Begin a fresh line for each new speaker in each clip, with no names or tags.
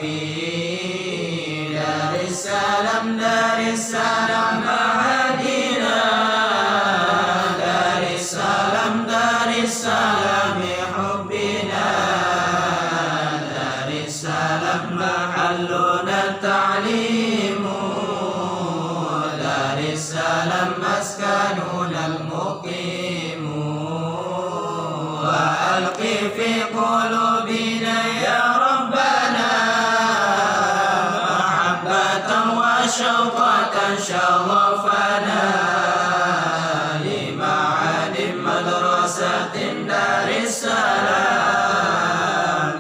في دار السلام معادنا دار السلام حبنا دار السلام محلنا التعليم دار السلام مسكننا المقيم وألق في قلوبنا يا ربنا محبة وشوقة شغفنا لمعهد مدرسة دار السلام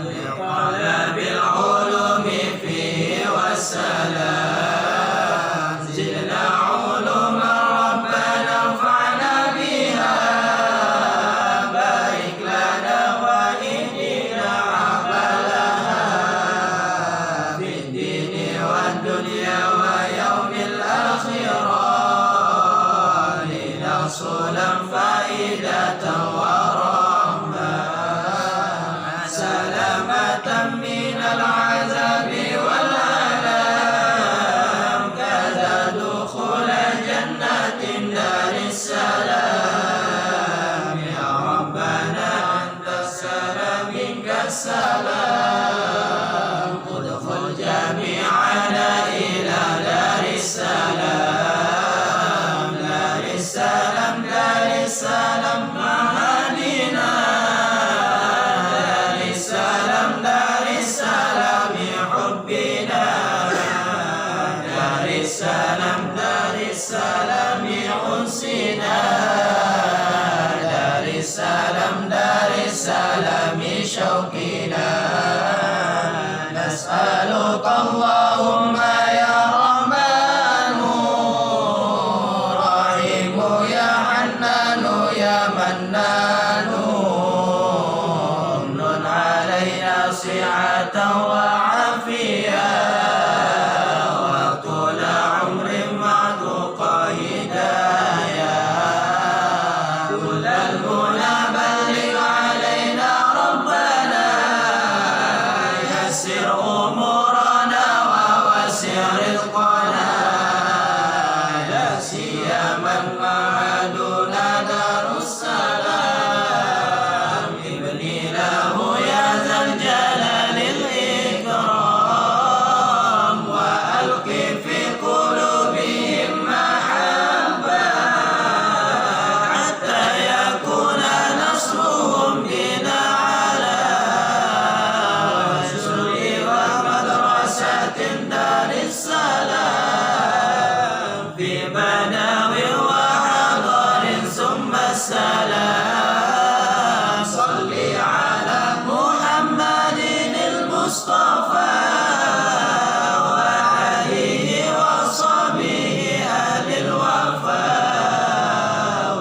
لطلب العلوم فيه والسلام زدنا علوما ربنا انفعنا بها بارك لنا واهدنا عقلها في الدين والدنيا ويوم الآخرة لنحصل فائدة ورحمة سلامة من العذاب والآلام كذا دخول جنة دار السلام يا ربنا أنت السلام منك السلام ادخل جميعنا إلى دار السلام دار السلام معادنا دار السلام حبنا دار السلام أنسنا دار السلام شوقنا نسألك اللهم يا رحمن رحيم يا حنان يا منان امن علينا صحة وعافية وطول عمر معذوق هداية كل المنى بلغ علينا ربنا يسر أمورنا ووسع رزقنا لا سيما معادنا دار السلام ابني له يا ذا الجلال الإكرام وألق في قلوبهم محبة حتى يكون نصرهم بنا على رسل ومدرسة دار السلام في مناوي وحضر ثم السلام صل على محمد المصطفى وآله وصحبه أهل الوفاء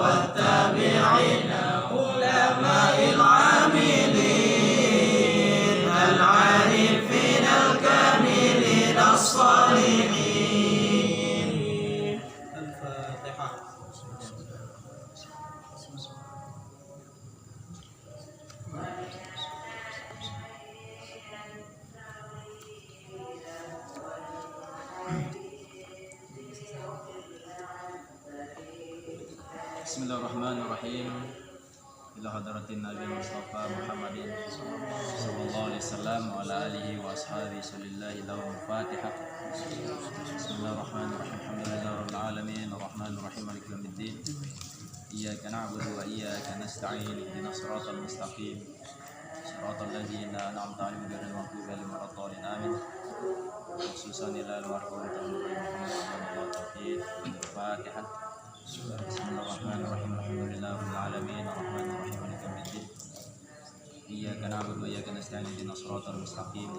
والتابعين علماء العاملين العارفين الكاملين الصالحين الفاتحة.
Bismillahirrahmanirrahim. Ila hadratin Nabi Mustafa Muhammadin sallallahu alaihi wasallam wa ala alihi wa ashabihi sallallahu lahum Fatihah. Bismillahirrahmanirrahim. Alhamdulillahi rabbil alamin arrahmanir rahim maliki yaumiddin. Iyyaka na'budu wa iyyaka nasta'in ihdinas siratal mustaqim siratal ladzina an'amta 'alaihim ghairil maghdubi 'alaihim waladdallin amin. Khususan ila al-warqah Muhammad Fatihah. Bismillahirrahmanirrahim. Alhamdulillahi rabbil alamin arrahmanir rahim maliki yaumiddin. Iyyaka na'budu wa iyyaka nasta'in ihdinas siratal mustaqim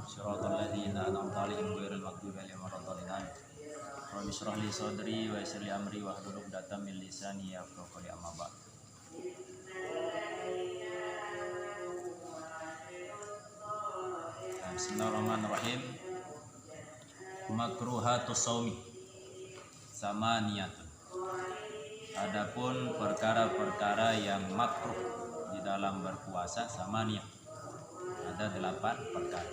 siratal ladzina an'amta 'alaihim ghairil maghdubi 'alaihim waladdallin amin. Rabbi shrah li sadri wa yassir li amri wahlul 'uqdatam min lisani yafqahu qawli amma ba'd. Bismillahirrahmanirrahim. Makruhatus shaumi samaniyatun. Adapun perkara-perkara yang makruh di dalam berpuasa samaniyah ada 8 perkara.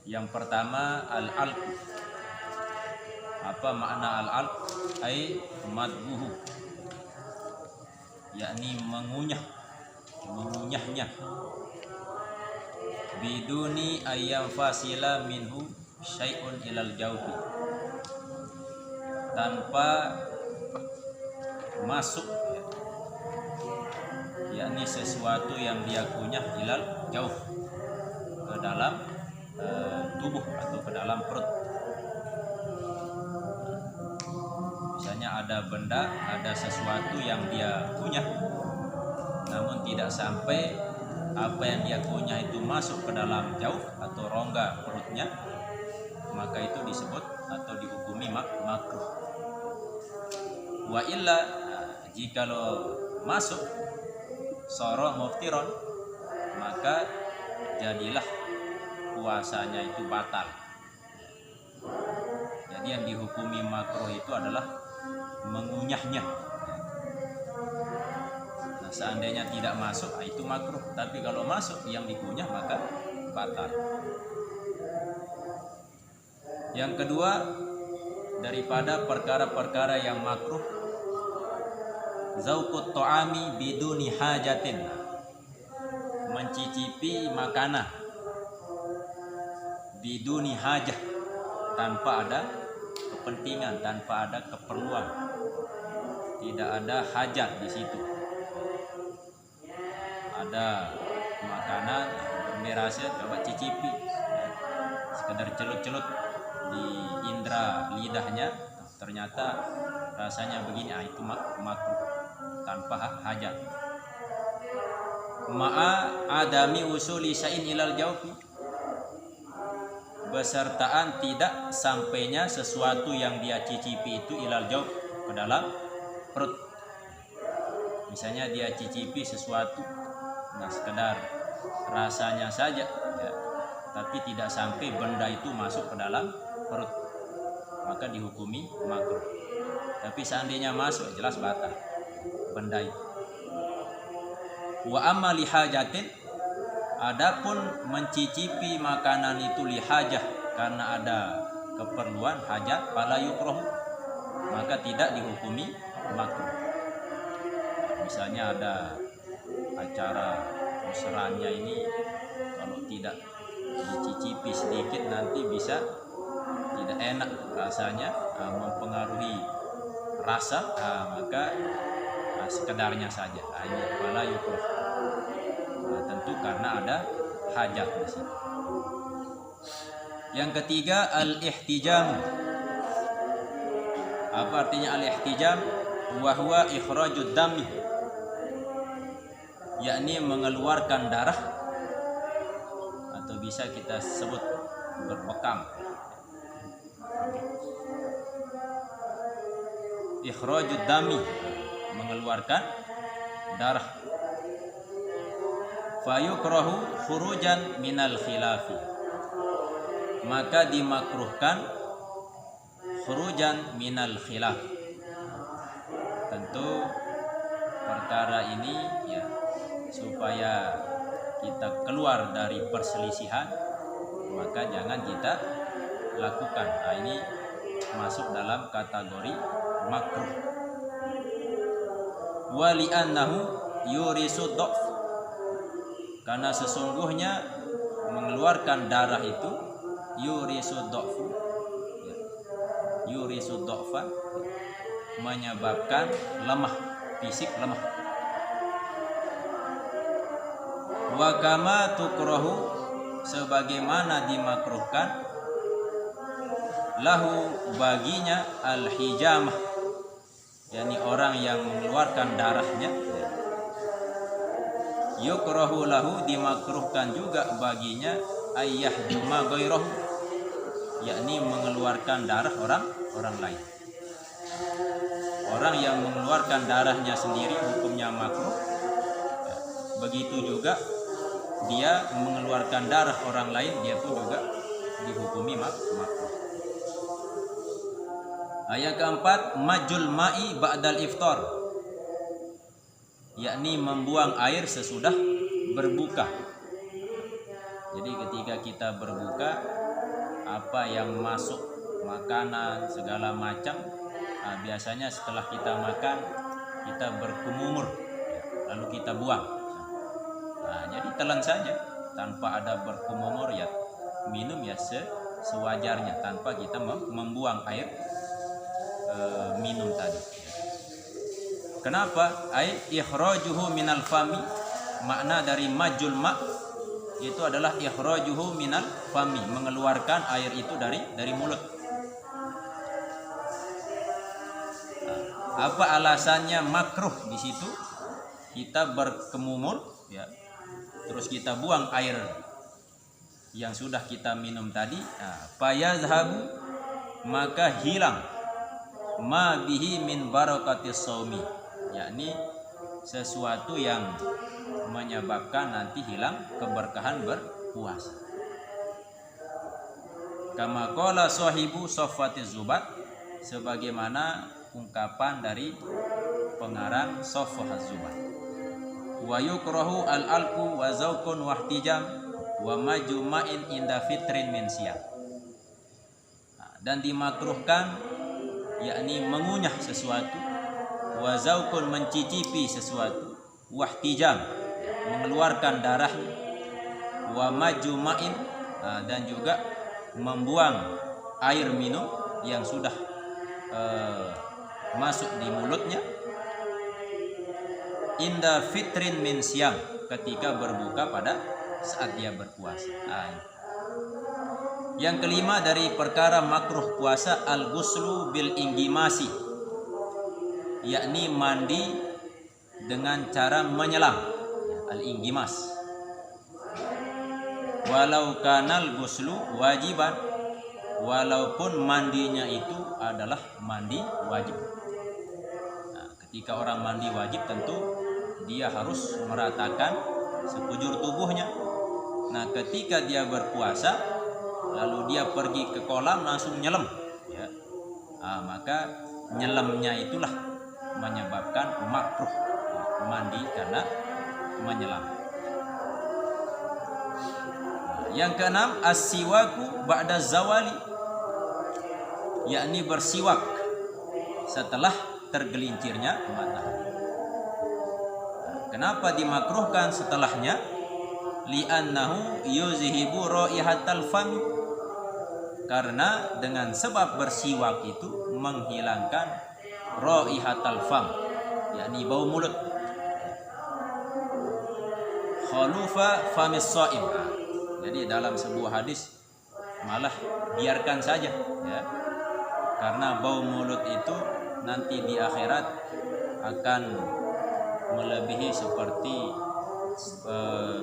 Yang pertama al-alq. Apa makna al-alq? Ai madbuhu, yakni mengunyahnya, biduni ayyam fasila minhu syai'un ilal jawfi, tanpa masuk, yakni sesuatu yang dia kunyah ilal jawf, ke dalam tubuh atau ke dalam perut. Misalnya ada benda, ada sesuatu yang dia kunyah, namun tidak sampai apa yang dia kunyah itu masuk ke dalam jauh atau rongga perutnya, maka itu disebut atau dihukumi makruh. Wa illa, jikalau masuk soro muftiron, maka jadilah puasanya itu batal. Jadi yang dihukumi makruh itu adalah mengunyahnya. Nah, seandainya tidak masuk, itu makruh. Tapi kalau masuk yang dikunyah, maka batal. Yang kedua, daripada perkara-perkara yang makruh, zauqut ta'ami biduni hajatin, mencicipi makanan biduni hajah, tanpa ada kepentingan, tanpa ada keperluan, tidak ada hajat di situ. Ada makanan berasa, coba cicipi, sekedar celut-celut di indera lidahnya, ternyata rasanya begini, itu makruh tanpa hajat. Ma'a adami usuli syai'in ilal jawfi, besertaan tidak sampainya sesuatu yang dia cicipi itu ilal jawf, ke dalam perut. Misalnya dia cicipi sesuatu, nah sekedar rasanya saja ya, tapi tidak sampai benda itu masuk ke dalam perut, maka dihukumi makruh. Tapi seandainya masuk, jelas batal benda itu. Wa amma lihajatin, adapun mencicipi makanan itu lihajah, karena ada keperluan hajat, fala yukrahu, maka tidak dihukumi makruh. Misalnya ada acara poserannya ini, kalau tidak dicicipi sedikit nanti bisa tidak enak rasanya, mempengaruhi rasa, maka sekedarnya saja, hanya fala yukrahu. Tentu karena ada hajat di situ. Yang ketiga al-ihtijam. Apa artinya al-ihtijam? Wa huwa ikhrajud dami, yakni mengeluarkan darah, atau bisa kita sebut berbekam. Ikhrajud dami, mengeluarkan darah. Fayukrahu khurujan minal khilafi, maka dimakruhkan khurujan minal khilaf. Tentu perkara ini ya, supaya kita keluar dari perselisihan, maka jangan kita lakukan. Nah, ini masuk dalam kategori makruh. Wa li'annahu yurisu dhaf, karena sesungguhnya mengeluarkan darah itu yurisu dhaf, yurisu dhafan, menyebabkan lemah, fisik lemah. Wa kama tukrahu, sebagaimana dimakruhkan, lahu baginya al-hijamah, yakni orang yang mengeluarkan darahnya. Yukrahu lahu, dimakruhkan juga baginya ayyah juma ghairahu, yakni mengeluarkan darah orang lain. Orang yang mengeluarkan darahnya sendiri hukumnya makruh, begitu juga dia mengeluarkan darah orang lain, dia pun juga dihukumi makruh. Ayat keempat, majul ma'i ba'dal iftar, yakni membuang air sesudah berbuka. Jadi ketika kita berbuka, apa yang masuk makanan segala macam, biasanya setelah kita makan kita berkumur, lalu kita buang. Jadi telan saja tanpa ada berkumur, ya minum ya sewajarnya tanpa kita membuang air minum tadi. Kenapa? Ai ikhrajuhu minal fami, makna dari majul ma itu adalah ikhrajuhu minal fami, mengeluarkan air itu dari mulut. Apa alasannya makruh di situ? Kita berkumur, ya, terus kita buang air yang sudah kita minum tadi, fayazhabu, maka hilang ma bihi min barakatis shaumi, yakni sesuatu yang menyebabkan nanti hilang keberkahan berpuasa. Kama qala sahibu Saffatiz Zubat, sebagaimana ungkapan dari pengarang Saffatiz Zubat. Wa yukrahu al-alqu wa zauqun wahtijam wa majma'in inda fitrin min siyam. Dan dimakruhkan, yakni mengunyah sesuatu, wa zauqun mencicipi sesuatu, wahtijam mengeluarkan darahnya, wa majma'in dan juga membuang air minum yang sudah masuk di mulutnya, inda fitrin min siyam, ketika berbuka pada saat dia berpuasa. Yang kelima dari perkara makruh puasa, al-ghuslu bil inggimasi, yakni mandi dengan cara menyelam, al-inggimas. Walau kanal ghuslu wajiban, walaupun mandinya itu adalah mandi wajib. Ketika orang mandi wajib, tentu dia harus meratakan sekujur tubuhnya. Nah, ketika dia berpuasa lalu dia pergi ke kolam langsung nyelam, ya, maka nyelamnya itulah menyebabkan makruh, mandi karena menyelam. Yang keenam, as-siwaku ba'da zawali, yakni bersiwak setelah tergelincirnya matahari. Kenapa dimakruhkan setelahnya? Li'annahu yuzhibu raihatal fam, karena dengan sebab bersiwak itu menghilangkan raihatal fam, yakni bau mulut. Khalufa famis shaim. Jadi dalam sebuah hadis malah biarkan saja, ya, karena bau mulut itu nanti di akhirat akan melebihi seperti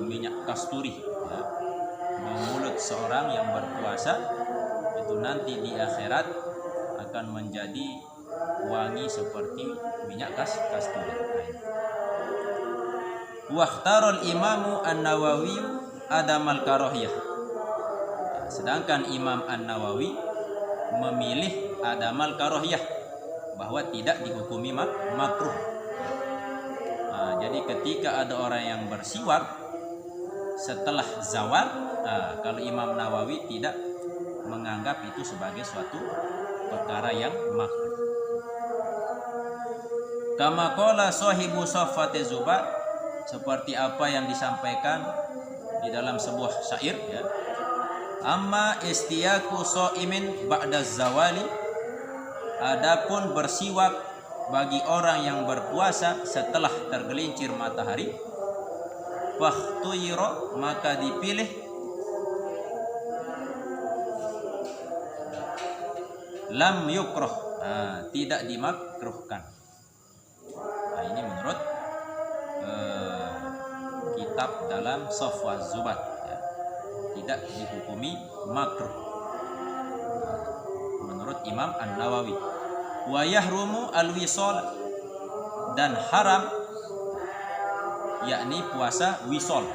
minyak kasturi, ya. Bau mulut seorang yang berpuasa itu nanti di akhirat akan menjadi wangi seperti minyak kasturi. Wahtarul imamu an-Nawawi adamal karohiyah. Sedangkan Imam An-Nawawi memilih adamal karohiyah, bahwa tidak dihukumi makruh. Jadi ketika ada orang yang bersiwak setelah zawal, kalau Imam Nawawi tidak menganggap itu sebagai suatu perkara yang makruh. Kama qala sahibu Saffatiz Zubat, seperti apa yang disampaikan di dalam sebuah syair, ya. Amma istiyaku shaimin ba'da zawali, adapun bersiwak bagi orang yang berpuasa setelah tergelincir matahari, fahtuyira, maka dipilih, lam yukroh, tidak dimakruhkan. Ini menurut kitab dalam Saffatiz Zubat, ya, tidak dihukumi makruh menurut Imam An-Nawawi. Wa yahrumu al-wisal, dan haram, yakni puasa wisol,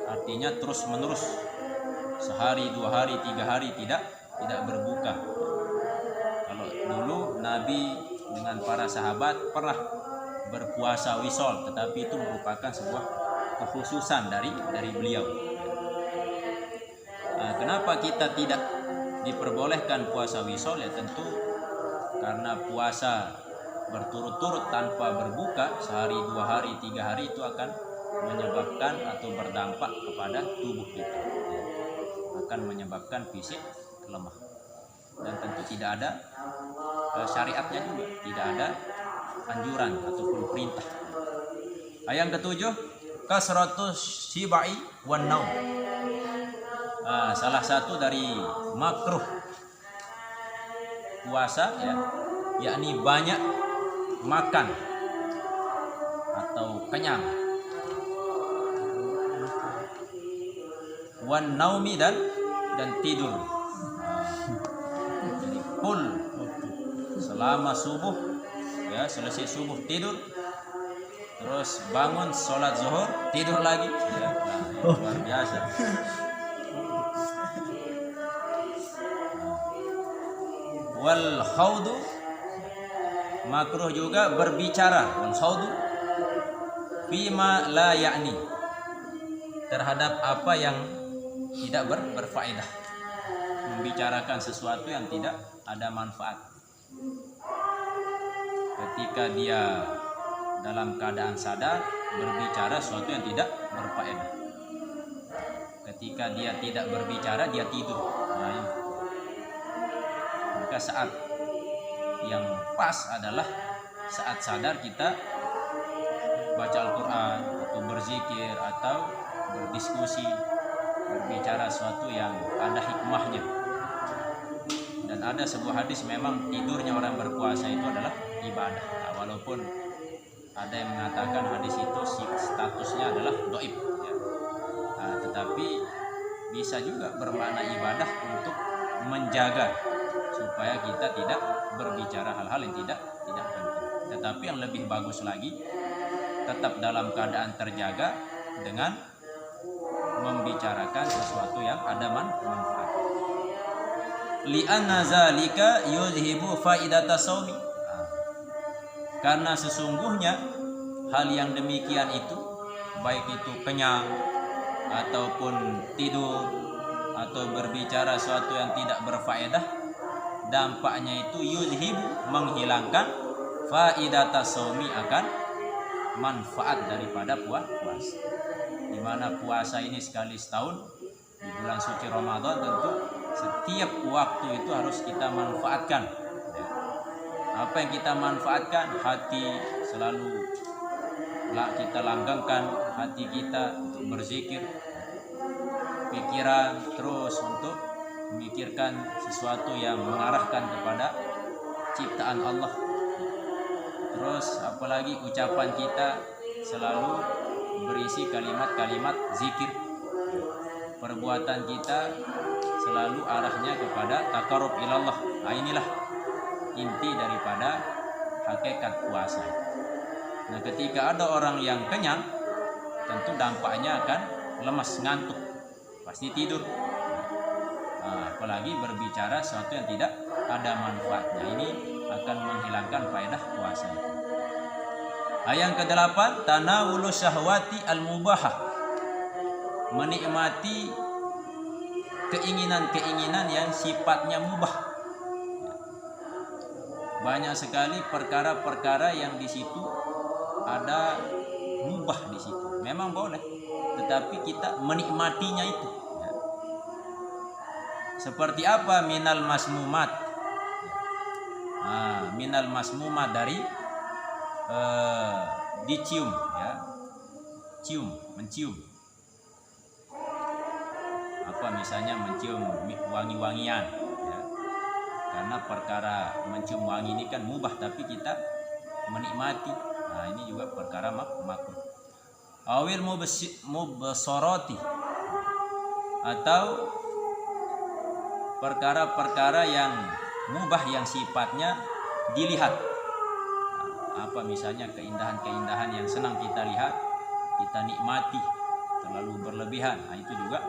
artinya terus menerus, sehari, 2 hari, 3 hari tidak berbuka. Kalau dulu Nabi dengan para sahabat pernah berpuasa wisol, tetapi itu merupakan sebuah kekhususan dari beliau. Kenapa kita tidak diperbolehkan puasa wisol ya tentu karena puasa berturut-turut tanpa berbuka sehari, 2 hari, 3 hari itu akan menyebabkan atau berdampak kepada tubuh kita, ya. Akan menyebabkan fisik lemah dan tentu tidak ada syariatnya juga, tidak ada anjuran ataupun perintah. Yang ketujuh, kasratus sibai wan naum. Salah satu dari makruh puasa ya, yakni banyak makan atau kenyang, wan naumi dan tidur. Jadi full selama subuh ya, selesai subuh tidur, terus bangun sholat zuhur tidur lagi ya, luar biasa. Wal khawdu, makruh juga berbicara, wal khawdu fima la ya'ni, terhadap apa yang tidak berfaedah, membicarakan sesuatu yang tidak ada manfaat. Ketika dia dalam keadaan sadar berbicara sesuatu yang tidak berfaedah. Ketika dia tidak berbicara dia tidur. Nah, ini. Maka saat yang pas adalah saat sadar kita baca Al-Quran atau berzikir atau berdiskusi, berbicara sesuatu yang ada hikmahnya. Dan ada sebuah hadis memang tidurnya orang berpuasa itu adalah ibadah. Nah, walaupun ada yang mengatakan hadis itu statusnya adalah doib ya. Tetapi bisa juga bermakna ibadah untuk menjaga supaya kita tidak berbicara hal-hal yang tidak penting. Tetapi yang lebih bagus lagi tetap dalam keadaan terjaga dengan membicarakan sesuatu yang ada manfaat. Li'anna zalika yuzhibu faidata shaumi. Karena sesungguhnya hal yang demikian itu, baik itu kenyang ataupun tidur atau berbicara sesuatu yang tidak berfaedah, dampaknya itu yuzhibu, menghilangkan faidata shaumi, akan manfaat daripada puasa. Di mana puasa ini sekali setahun di bulan suci Ramadan, tentu setiap waktu itu harus kita manfaatkan. Apa yang kita manfaatkan? Hati selalu kita langgengkan hati kita untuk berzikir, pikiran terus untuk memikirkan sesuatu yang mengarahkan kepada ciptaan Allah. Terus apalagi ucapan kita selalu berisi kalimat-kalimat zikir. Perbuatan kita selalu arahnya kepada taqarrub ilallah. Nah, inilah inti daripada hakikat puasa. Nah, ketika ada orang yang kenyang, tentu dampaknya akan lemas, ngantuk, pasti tidur. Nah, apalagi berbicara sesuatu yang tidak ada manfaatnya, ini akan menghilangkan faedah puasa. Yang ke-8, tanawulu syahwati al-mubahah, menikmati keinginan-keinginan yang sifatnya mubah. Banyak sekali perkara-perkara yang di situ ada mubah di situ. Memang boleh, tetapi kita menikmatinya itu. Ya. Seperti apa? Minal masmumat. Minal masmumat dari dicium, ya. Mencium. Apa misalnya mencium wangi-wangian. Karena perkara mencium wangi ini kan mubah, tapi kita menikmati. Nah, ini juga perkara makruh. Awil mubasarati, atau perkara-perkara yang mubah yang sifatnya dilihat. Nah, apa misalnya keindahan-keindahan yang senang kita lihat, kita nikmati terlalu berlebihan. Nah, itu juga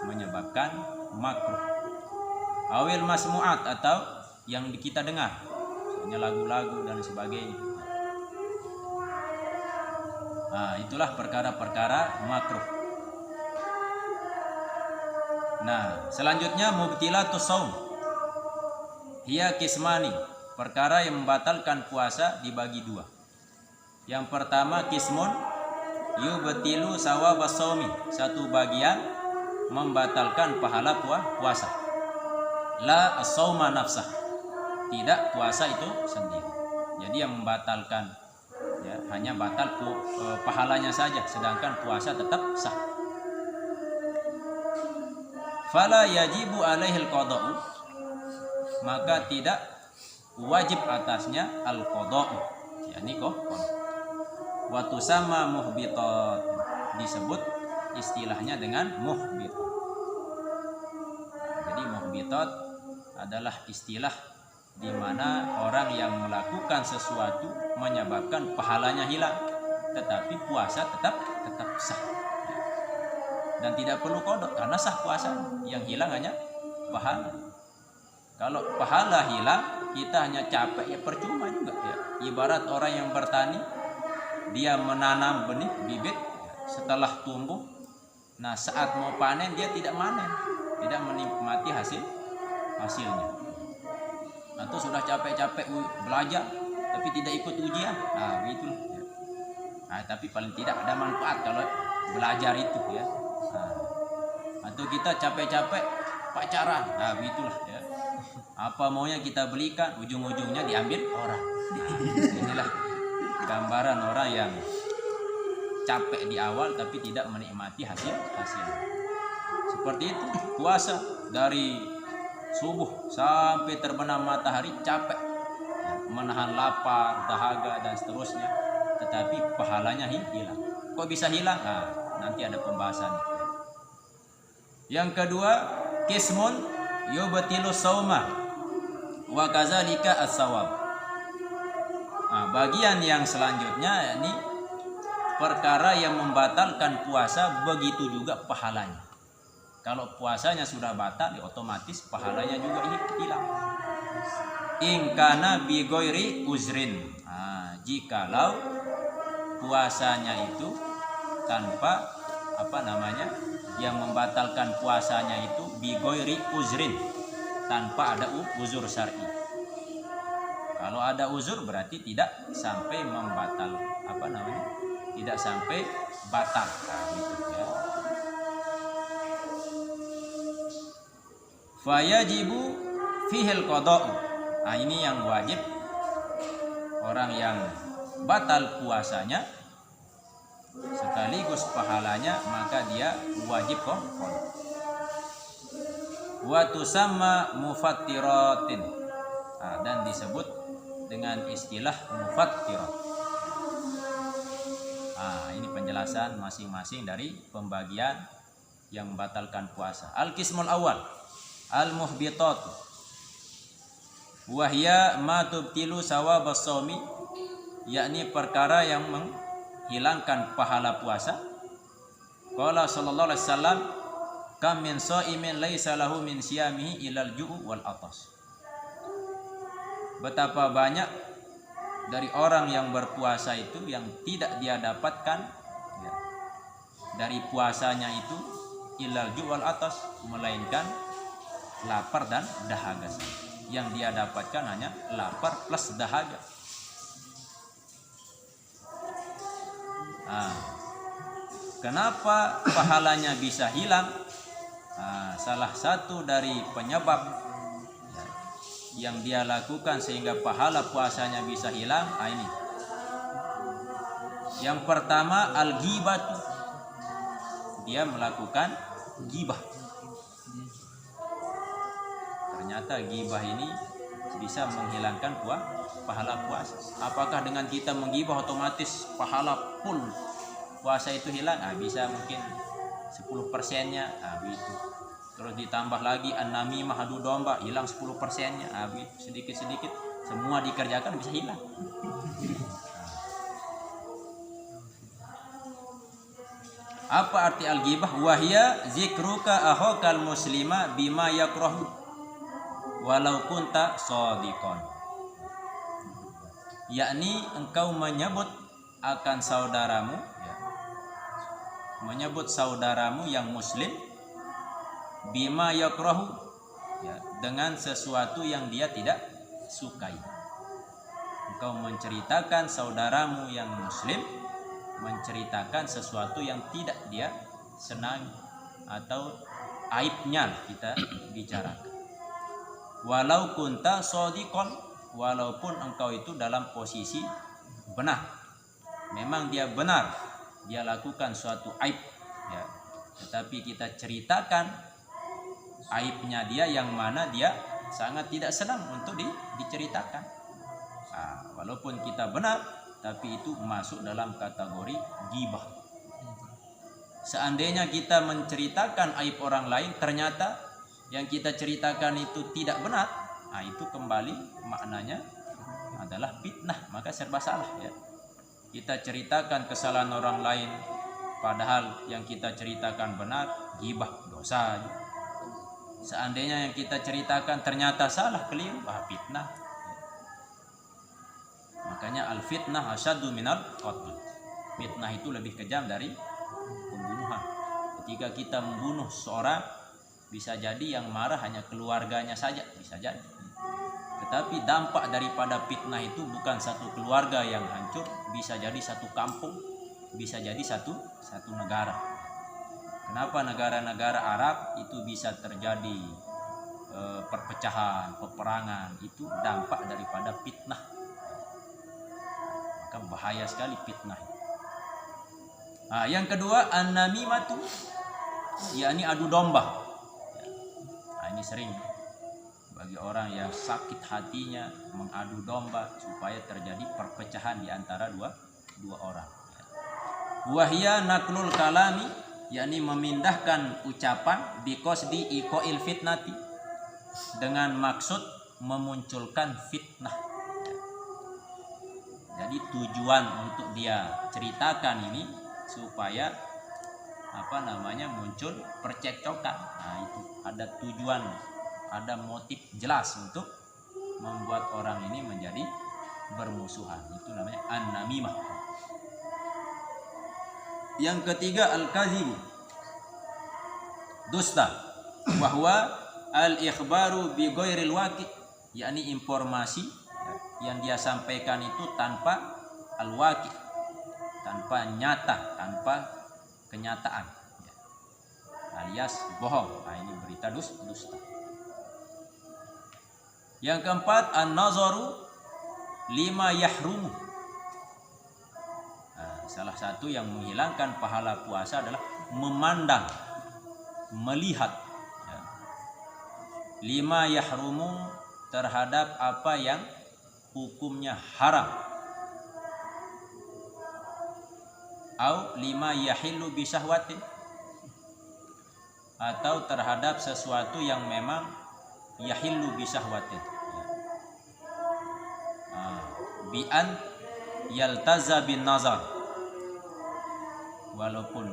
menyebabkan makruh. Awil masmu'at, atau yang kita dengar, misalnya lagu-lagu dan sebagainya. Nah, itulah perkara-perkara makruh. Nah, selanjutnya mubtilatus shaum, hiya kismani, perkara yang membatalkan puasa dibagi dua. Yang pertama kismun yubtilu sawabas shaumi, satu bagian membatalkan pahala puasa. La as-shauma nafsah, tidak puasa itu sendiri. Jadi yang membatalkan ya hanya batal pahalanya saja, sedangkan puasa tetap sah. Fala yajibu alaihil qada'u, maka tidak wajib atasnya al-qada'u, yakni qada. Wa tusamma muhbitat, disebut istilahnya dengan muhbitat. Jadi muhbitat adalah istilah di mana orang yang melakukan sesuatu menyebabkan pahalanya hilang, tetapi puasa tetap sah. Dan tidak perlu qada karena sah puasa, yang hilang hanya pahala. Kalau pahala hilang, kita hanya capek ya percuma juga ya. Ibarat orang yang bertani, dia menanam benih bibit, setelah tumbuh, nah saat mau panen dia tidak manen, tidak menikmati hasilnya. Atau sudah capek-capek belajar tapi tidak ikut ujian, nah begitu. Nah, tapi paling tidak ada manfaat kalau belajar itu ya. Nah, atau kita capek-capek pacaran, nah begitulah ya. Apa maunya kita belikan, ujung-ujungnya diambil orang. Inilah gambaran orang yang capek di awal tapi tidak menikmati hasil. Seperti itu puasa, dari subuh sampai terbenam matahari capek, menahan lapar, dahaga dan seterusnya, tetapi pahalanya hilang. Kok bisa hilang? Nah, nanti ada pembahasan. Yang kedua, kismun yubtilu shauma wa kadzalika as-shawab. Nah, bagian yang selanjutnya yakni perkara yang membatalkan puasa, begitu juga pahalanya. Kalau puasanya sudah batal, ya otomatis pahalanya juga hilang. In kana bi ghairi uzrin. Nah, jikalau puasanya itu tanpa yang membatalkan puasanya itu bi ghairi uzrin, tanpa ada uzur syar'i. Kalau ada uzur berarti tidak sampai tidak sampai batal. Nah, gitu ya. Fayajibu fihil qada'u. Nah, ini yang wajib, orang yang batal puasanya sekaligus pahalanya, maka dia wajib qada. Wa tusamma mufattiratin. Nah, dan disebut dengan istilah mufattirat. Nah, ini penjelasan masing-masing dari pembagian yang membatalkan puasa. Al-qismul awal al-muhbitat wa hiya ma tubtilu sawabas shaumi, yakni perkara yang menghilangkan pahala puasa. Qala sallallahu alaihi wasallam, kam min shaimin laisa lahu min siyamihi ilal ju'u wal atas. Betapa banyak dari orang yang berpuasa itu yang tidak dia dapatkan ya, dari puasanya itu ilal ju' wal atas, melainkan lapar dan dahaga. Yang dia dapatkan hanya lapar plus dahaga. Nah, kenapa pahalanya bisa hilang? Nah, salah satu dari penyebab yang dia lakukan sehingga pahala puasanya bisa hilang, ini. Yang pertama al-ghibah, dia melakukan ghibah. Ternyata ghibah ini bisa menghilangkan pahala puasa. Apakah dengan kita menggibah otomatis pahala full puasa itu hilang? Bisa mungkin 10%-nya, begitu. Terus ditambah lagi an-namimah, adu domba, hilang 10%-nya, sedikit-sedikit semua dikerjakan bisa hilang. Apa arti al-ghibah? Wahya zikruka akhokal muslima bima yakrahu walau kunta shadiqan. Yakni engkau menyebut akan saudaramu, menyebut saudaramu yang muslim bima yakrahu, ya, dengan sesuatu yang dia tidak sukai. Engkau menceritakan saudaramu yang muslim menceritakan sesuatu yang tidak dia senangi atau aibnya kita bicarakan. Walau kunta shadiqan, walaupun engkau itu dalam posisi benar. Memang dia benar, dia lakukan suatu aib ya. Tetapi kita ceritakan aibnya dia yang mana dia sangat tidak senang untuk diceritakan. Nah, walaupun kita benar, tapi itu masuk dalam kategori ghibah. Seandainya kita menceritakan aib orang lain, ternyata yang kita ceritakan itu tidak benar, nah itu kembali maknanya adalah fitnah, maka serba salah ya. Kita ceritakan kesalahan orang lain, padahal yang kita ceritakan benar, ghibah, dosa. Seandainya yang kita ceritakan ternyata salah, keliru, fitnah. Makanya al-fitnah asyaddu minal qatl. Fitnah itu lebih kejam dari pembunuhan. Ketika kita membunuh seorang, bisa jadi yang marah hanya keluarganya saja, bisa jadi. Tetapi dampak daripada fitnah itu bukan satu keluarga yang hancur, bisa jadi satu kampung, bisa jadi satu negara. Kenapa negara-negara Arab itu bisa terjadi perpecahan, peperangan? Itu dampak daripada fitnah. Maka bahaya sekali fitnah. Nah, yang kedua an-namimatu, yakni adu domba. Nah, ini sering bagi orang yang sakit hatinya mengadu domba supaya terjadi perpecahan di antara dua orang. Wahia naklul kalami, yakni memindahkan ucapan biqasdi iqail fitnati, dengan maksud memunculkan fitnah. Jadi tujuan untuk dia ceritakan ini supaya muncul percekcokan. Nah, itu ada tujuan, ada motif jelas untuk membuat orang ini menjadi bermusuhan. Itu namanya an-namimah. Yang ketiga al-kazib, dusta, bahwa al-ikhbaru bi ghairil waqi', yakni informasi yang dia sampaikan itu tanpa al-waqi', tanpa nyata, tanpa kenyataan, alias bohong. Nah, ini berita dusta. Yang keempat an-nazaru lima yahrumu. Nah, salah satu yang menghilangkan pahala puasa adalah memandang, melihat lima yahrumu, terhadap apa yang hukumnya haram, au lima yahillu bisahwatin, atau terhadap sesuatu yang memang yahillu bisahwatin, bi an yaltaza bin nazar, walaupun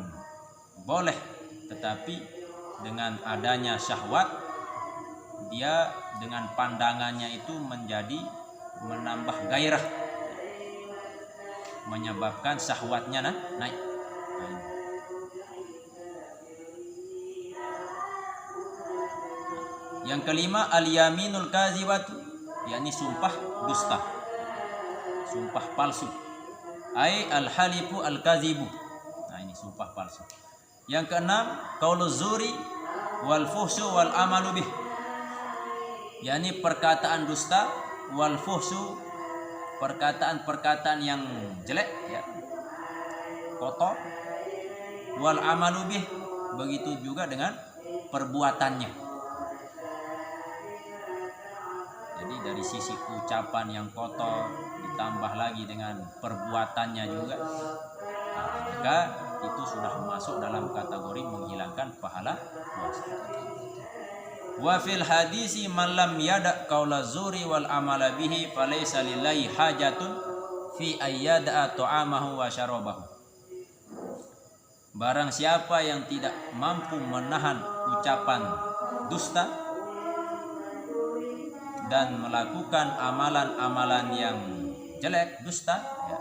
boleh tetapi dengan adanya syahwat dia dengan pandangannya itu menjadi menambah gairah, menyebabkan syahwatnya naik. Yang kelima al-yaminul kazibatu, yakni sumpah dusta, sumpah palsu. Ai al-halifu al-kazibu. Nah, ini sumpah palsu. Yang keenam qauluz zuri wal fuhsyu wal amalu bih, yakni perkataan dusta, wal fuhsyu, perkataan-perkataan yang jelek ya, kotor, wal amalu bih, begitu juga dengan perbuatannya. Jadi dari sisi ucapan yang kotor ditambah lagi dengan perbuatannya juga, maka itu sudah masuk dalam kategori menghilangkan pahala puasa. Wa fil hadisi man lam yada qaula zuri wal amala bihi falaysa lillahi hajatun fi ayyada ta'amahu wa syarabahu. Barang siapa yang tidak mampu menahan ucapan dusta dan melakukan amalan-amalan yang jelek, dusta ya,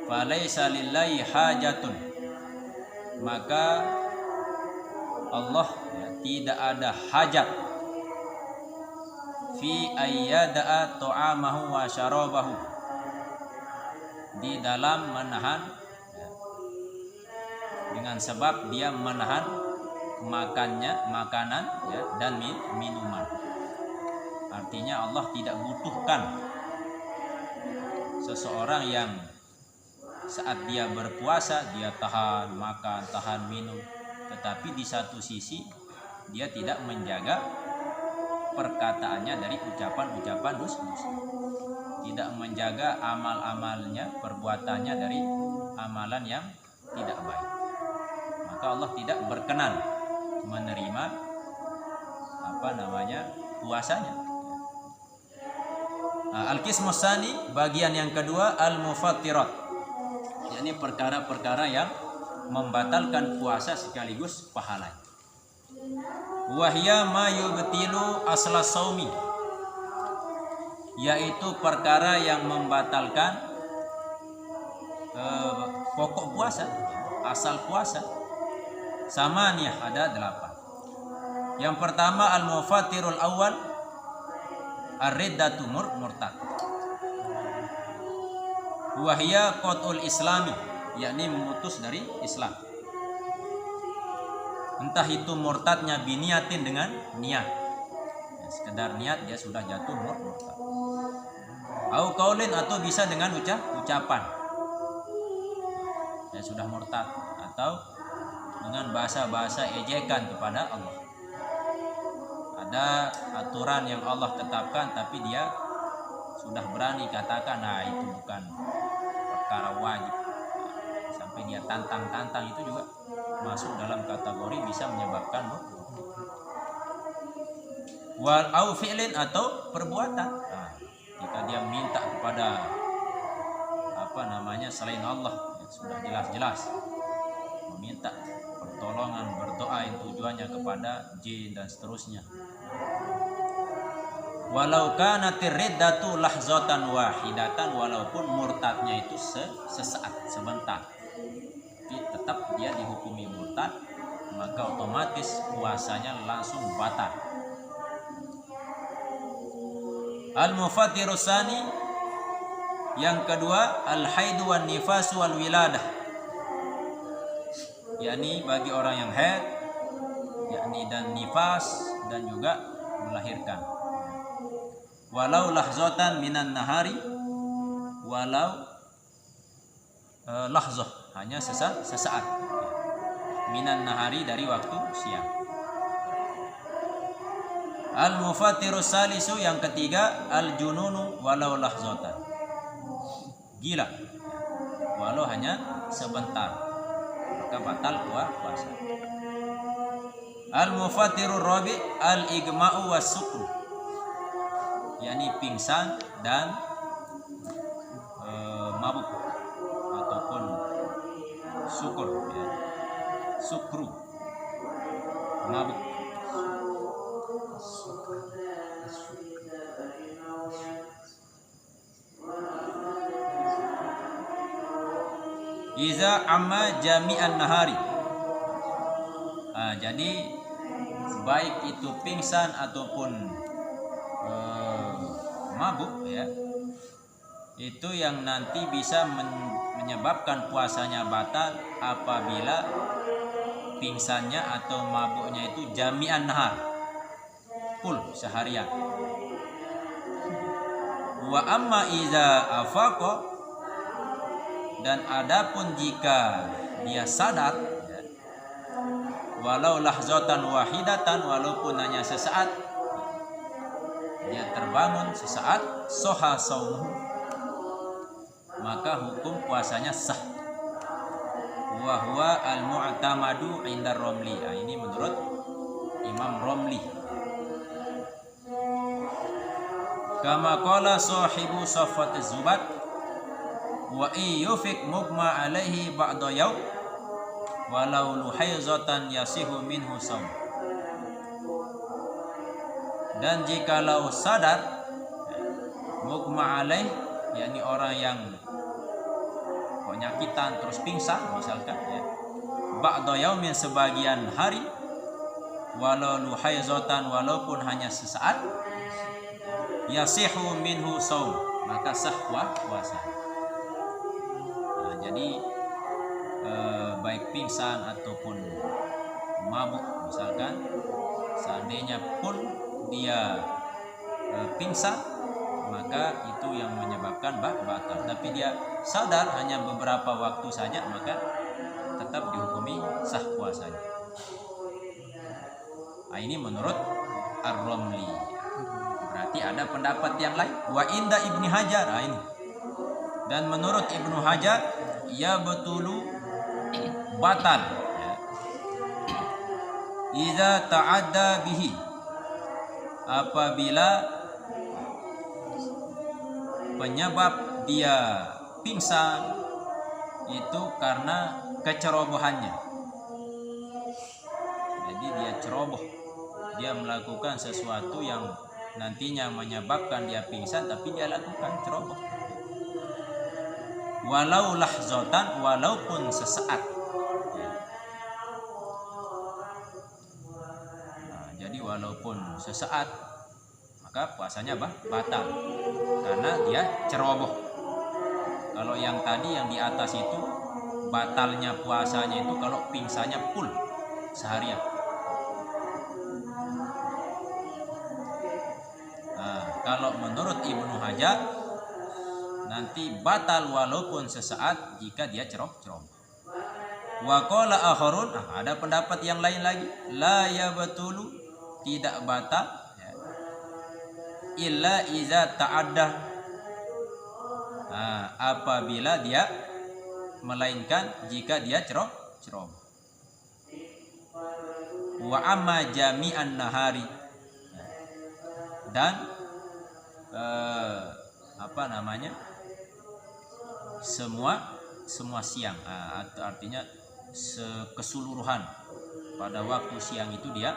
falaysa lillahi hajatun, maka Allah ya, tidak ada hajat fi ayyada'a ta'amahu wa syarabahu, di dalam menahan, dengan sebab dia menahan makanan ya, dan minuman. Artinya Allah tidak butuhkan seseorang yang saat dia berpuasa dia tahan makan, tahan minum, tetapi di satu sisi dia tidak menjaga perkataannya dari ucapan-ucapan dusta, tidak menjaga amal-amalnya, perbuatannya dari amalan yang tidak baik. Maka Allah tidak berkenan menerima puasanya. Al-qismus tsani, bagian yang kedua, al-mufattirat, yakni perkara-perkara yang membatalkan puasa sekaligus pahalanya. Wahya ma yubtilu asla saumi, yaitu perkara yang membatalkan pokok puasa, asal puasa. Samaniyah, ada 8. Yang pertama al-mufattirul awal ar-riddatu murtad. Wahya qat'ul islami, yakni memutus dari Islam. Entah itu murtadnya biniatin dengan niat, ya, sekedar niat dia sudah jatuh murtad. Au qaulin, atau bisa dengan ucapan, ya sudah murtad, atau dengan bahasa-bahasa ejekan kepada Allah. Ada aturan yang Allah tetapkan tapi dia sudah berani katakan, nah itu bukan perkara wajib, sampai dia tantang itu juga masuk dalam kategori bisa menyebabkan wal au fi'lin, atau perbuatan. Nah, jika dia minta kepada selain Allah, ya, sudah jelas-jelas meminta pertolongan, berdoa yang tujuannya kepada jin dan seterusnya. Walau kanatir riddatu lahzatan wahidatan, walaupun murtadnya itu sesaat, sebentar, tapi tetap dia dihukumi murtad, maka otomatis puasanya langsung batal. Al-mufattirus tsani, yang kedua, al-haidu wan nifas wal wiladah, yakni bagi orang yang haid, yakni dan nifas, dan juga melahirkan. Walau lahzatan minan nahari, walau lahzah, hanya sesaat, minan nahari, dari waktu siang. Al-mufattirus salisu, yang ketiga, al-jununu walau lahzatan, gila walau hanya sebentar, maka batal puasa. Al-mufattirur rabi al-igma'u was-sukru, yakni pingsan dan mabuk ataupun sukur, ya. Sukru, mabuk. Iza amma jami'an nahari. Jadi baik itu pingsan ataupun mabuk, ya, itu yang nanti bisa menyebabkan puasanya batal apabila pingsannya atau mabuknya itu jami'an nahar, full seharian. Wa amma iza afaqa, dan adapun jika dia sadar, ya, walau lahzatan wahidatan, walaupun hanya sesaat, dia terbangun sesaat, soha saumuhu, maka hukum puasanya sah. Wa huwa al-mu'tamadu indar Romli. Ini menurut Imam Romli. Kama qala sahibu Safwatuz Zubat, wa yufik mugma alaihi ba'da yaum walau luhaizatan yasihu minhu saum. Dan jikalau sadar, mugma alaih, yakni orang yang penyakitan terus pingsan misalkan, ya, ba'da yaumin, sebagian hari, walau luhaizatan, walaupun hanya sesaat, yasihu minhu shaum, maka sah puasa. Nah, jadi baik pingsan ataupun mabuk misalkan, seandainya pun dia pingsan, maka itu yang menyebabkan batal. Tapi dia sadar hanya beberapa waktu saja, maka tetap dihukumi sah puasanya. Nah, ini menurut Ar-Ramli. Berarti ada pendapat yang lain. Wa inda Ibnu Hajar, nah ini. Dan menurut Ibnu Hajar, ya betulu batal. Ya. Iza ta'adda bihi, apabila penyebab dia pingsan itu karena kecerobohannya. Jadi dia ceroboh, dia melakukan sesuatu yang nantinya menyebabkan dia pingsan, tapi dia lakukan ceroboh. Walau lahzatan, walaupun sesaat. Nah, jadi walaupun sesaat, maka puasanya batal karena dia ceroboh. Kalau yang tadi yang di atas itu batalnya puasanya itu kalau pingsannya full seharian. Nah, kalau menurut Ibnu Hajar nanti batal walaupun sesaat jika dia ceroboh. Wa qala akharun, ada pendapat yang lain lagi, la yabtulu, tidak batal ya, illa iza ta'adda, apabila dia, melainkan jika dia ceroboh. Wa amma jami'an nahari, dan semua siang, artinya keseluruhan pada waktu siang itu dia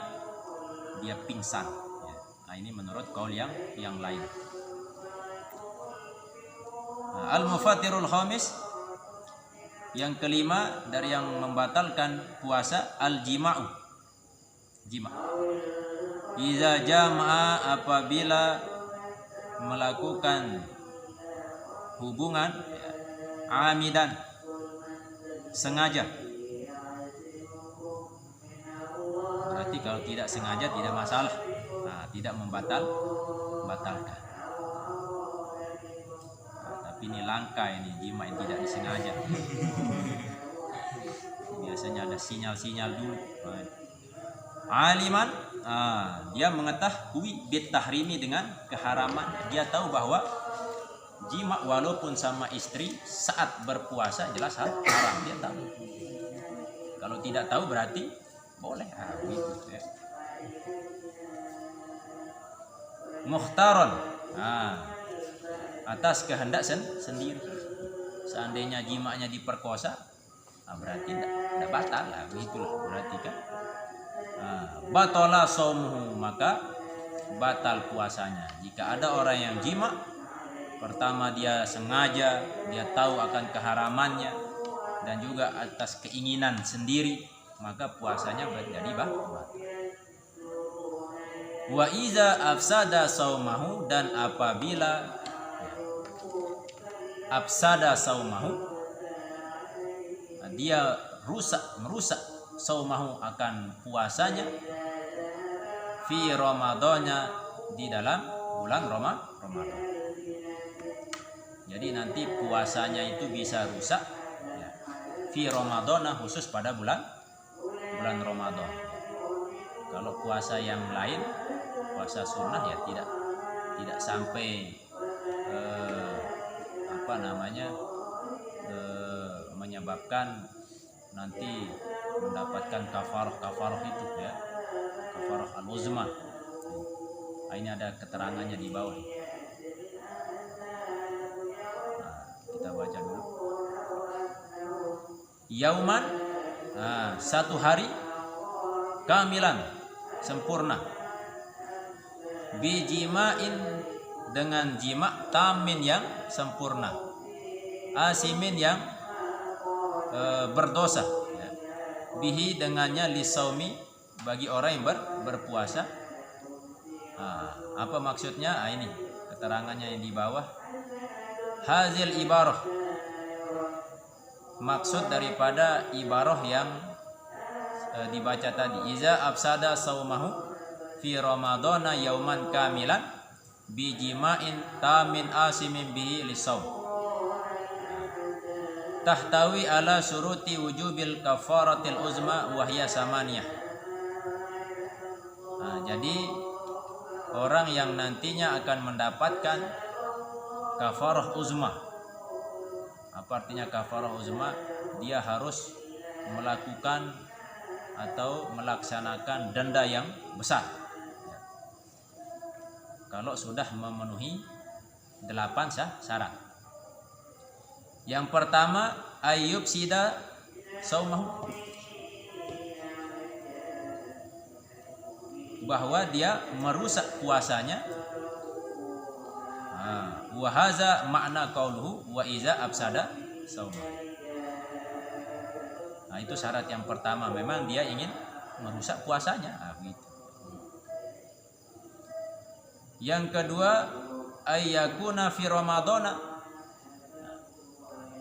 pingsan ya. Nah, ini menurut kaul yang lain. Al-mufatirul khamis, yang kelima dari yang membatalkan puasa, al-jima'u, jima'. Iza jama'a, apabila melakukan hubungan ya, amidan, sengaja. Berarti kalau tidak sengaja tidak masalah, tidak membatalkan. Tapi ini langka, ini jima yang tidak disengaja. Biasanya ada sinyal-sinyal dulu. Aliman, dia mengetahui bitahrimi, dengan keharaman. Dia tahu bahwa jima walaupun sama istri saat berpuasa jelas haram, dia tahu. Kalau tidak tahu berarti boleh, gitu ya. Mukhtaron, atas kehendak sendiri. Seandainya jimanya diperkosa, berarti tidak batal lah, begitulah berarti kan. Batala shaumuhu, maka batal puasanya. Jika ada orang yang jima, pertama dia sengaja, dia tahu akan keharamannya, dan juga atas keinginan sendiri, maka puasanya menjadi batal. Wa iza afsada shaumahu, dan apabila afsada shaumahu, dia merusak saumahu, akan puasanya, fi ramadhanya, di dalam bulan Ramadan. Jadi nanti puasanya itu bisa rusak ya, fi ramadhana, khusus pada bulan Ramadan. Kalau puasa yang lain, puasa sunnah ya tidak sampai menyebabkan nanti mendapatkan kafarah itu ya, kafarah al-uzma. Ini ada keterangannya di bawah. Kita baca dulu. Yauman, satu hari kamilan, sempurna, bijima'in, dengan jima, tamin, yang sempurna, asimin, yang berdosa ya. Bihi, dengannya, lisaumi, bagi orang yang berpuasa. Apa maksudnya? Ini keterangannya yang di bawah. Hazil ibarah, maksud daripada ibarah yang dibaca tadi, iza afsada saumahu fi ramadana yauman kamilan bijima'in tamin asimin bihi lisaum tahtawi ala suruti wujubil kafaratil uzma wahya samaniyah. Jadi orang yang nantinya akan mendapatkan kafarah uzma. Apa artinya kafarah uzma? Dia harus melakukan atau melaksanakan denda yang besar kalau sudah memenuhi 8 syarat. Yang pertama, ayyub sida saumahu, bahwa dia merusak puasanya. Wa haza makna qauluhu wa iza afsada saumahu. Itu syarat yang pertama, memang dia ingin merusak puasanya. Gitu. Yang kedua, ayyakuna fi ramadana,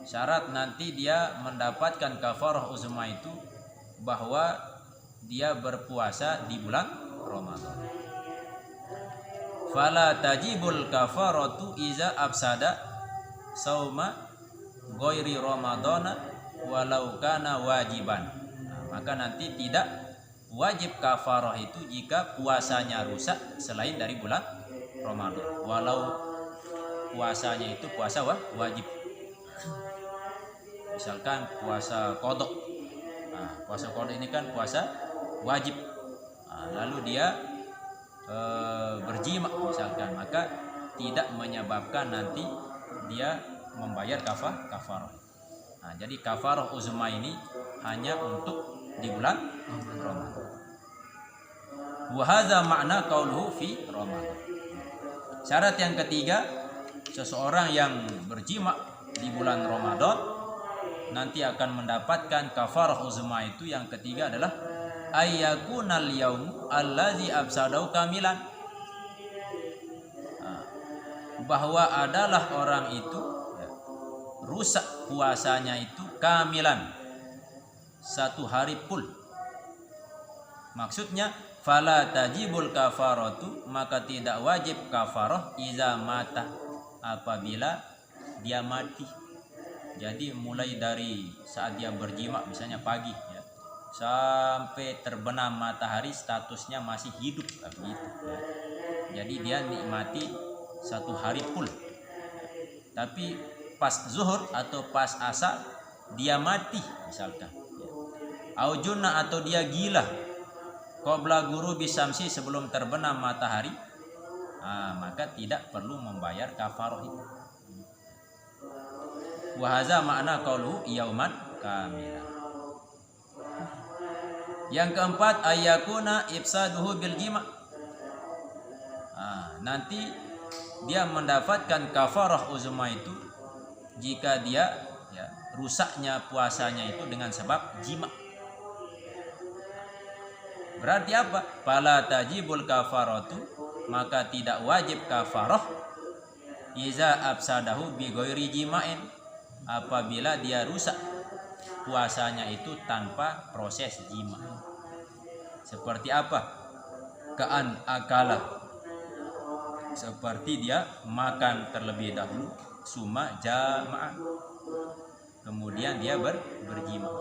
syarat nanti dia mendapatkan kafarah uzma itu bahwa dia berpuasa di bulan Ramadan. Fala tajibul kafaratu iza afsada sauma ghairi ramadana walau kana wajiban. Maka nanti tidak wajib kafarah itu jika puasanya rusak selain dari bulan Ramadan, walau puasanya itu puasa wajib. Misalkan puasa qadha. Puasa qadha ini kan puasa wajib. Lalu dia berjima misalkan, maka tidak menyebabkan nanti dia membayar kafarah. Jadi kafarah uzma ini hanya untuk di bulan Ramadan. Wa hadza makna qauluhu fi Ramadan. Syarat yang ketiga, seseorang yang berjima di bulan Ramadan nanti akan mendapatkan kafarah uzma itu. Yang ketiga adalah ayyakunal yaum allazi afsadau kamilan, bahwa adalah orang itu rusak puasanya itu kamilan, satu hari full. Maksudnya fala tajibul kafaratu, maka tidak wajib kafarah iza mata, apabila dia mati. Jadi mulai dari saat dia berjima misalnya pagi ya, sampai terbenam matahari statusnya masih hidup gitu ya. Jadi dia nikmati satu hari full. Tapi pas zuhur atau pas asar dia mati misalkan ya. Au junna, atau dia gila qabla ghurubi syamsi, sebelum terbenam matahari, maka tidak perlu membayar kafarah itu. Wa hadza makna qauluhu yauman kamilan. Yang keempat, ayyakuna ifsaduhu bil jima'. Nanti dia mendapatkan kafarah uzma itu jika dia rusaknya puasanya itu dengan sebab jima'. Berarti apa? Fala tajibul kafaratu, maka tidak wajib kafarah iza afsadahu bi ghairi jima'in, apabila dia rusak puasanya itu tanpa proses jima'. Seperti apa? Ka'an akala, seperti dia makan terlebih dahulu, summa jama'a, kemudian dia berjima'.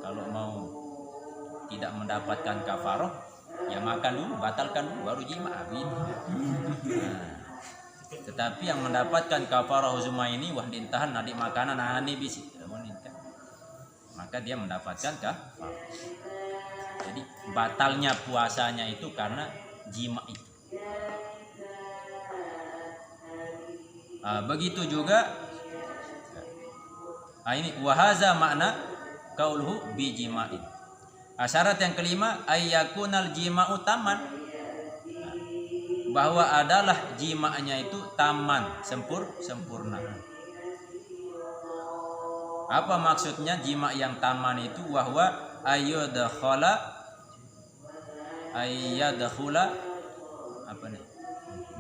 Kalau mau tidak mendapatkan kafarah, ya makan dulu, batalkan dulu, baru jima'. Tetapi yang mendapatkan kafarah uzma ini, wah dintahan nadi makanan ani bisi, maka dia mendapatkan kafarah. Jadi batalnya puasanya itu karena jima' itu. Begitu juga ini wahaza makna qauluhu bi jima'in. Syarat yang kelima, ayyakunal jima'u taman, bahwa adalah jima'nya itu taman, sempurna. Apa maksudnya jima' yang taman itu? Wahwa ayyadkhula apa nih?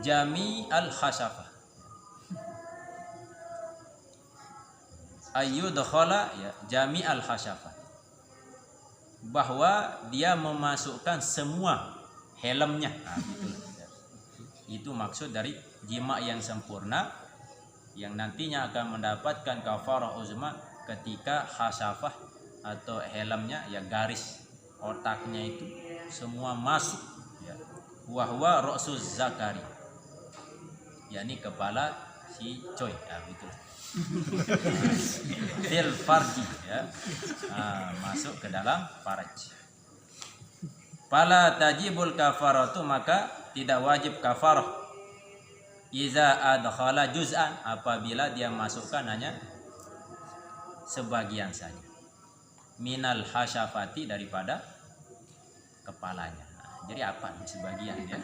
jami al khasafah, ayyudkhala ya jami al khasafah, bahwa dia memasukkan semua helmnya. Nah, itu maksud dari jima yang sempurna yang nantinya akan mendapatkan kafarah uzma ketika khasafah atau helmnya ya garis otaknya itu semua masuk ya. Wa huwa ra'suz zakari, yakni kepala si coy. Nah, betul. Fil farji ya. Masuk ke dalam faraj. Fala tajibul kafaratu, maka tidak wajib kafarah iza adkhala juz'an, apabila dia masukkan hanya sebagian saja, minal hasyafati, daripada kepalanya. Jadi apa sebagian ya?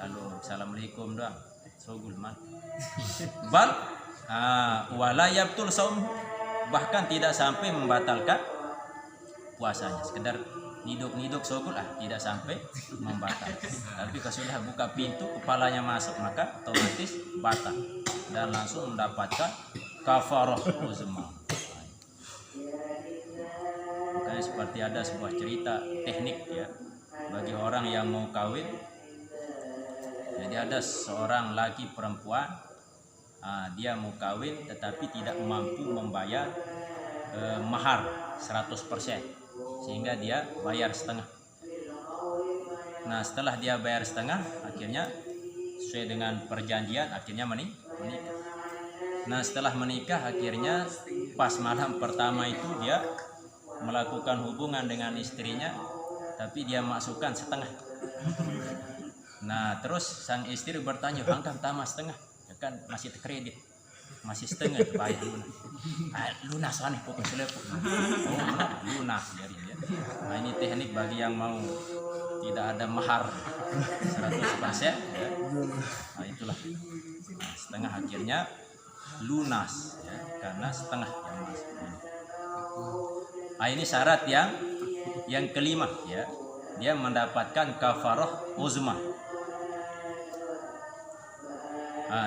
Lalu assalamualaikum doang, sogul man. Bal wala yabtul saum, bahkan tidak sampai membatalkan puasanya. Sekedar niduk-niduk sogul tidak sampai membatal. Tapi kalau sudah buka pintu kepalanya masuk, maka otomatis batal dan langsung mendapatkan kafarah uzma. Makanya seperti ada sebuah cerita teknik ya bagi orang yang mau kawin. Jadi ada seorang laki perempuan, dia mau kawin tetapi tidak mampu membayar mahar 100%. Sehingga dia bayar setengah. Nah, setelah dia bayar setengah, akhirnya sesuai dengan perjanjian, akhirnya menikah. Nah, setelah menikah, akhirnya pas malam pertama itu dia melakukan hubungan dengan istrinya, tapi dia masukkan setengah. Nah, terus sang istri bertanya, "Bangkam tamas setengah?" Ya kan masih terkredit. Masih setengah bayar lunas. Lunas aneh pokok selepuk. Lunas jadi ya. Nah, ini teknik bagi yang mau tidak ada mahar 100% ya. Nah, itulah. Nah, setengah akhirnya lunas ya, karena setengah yang masuk. Nah, ini syarat yang kelima ya. Dia mendapatkan kafarah uzma.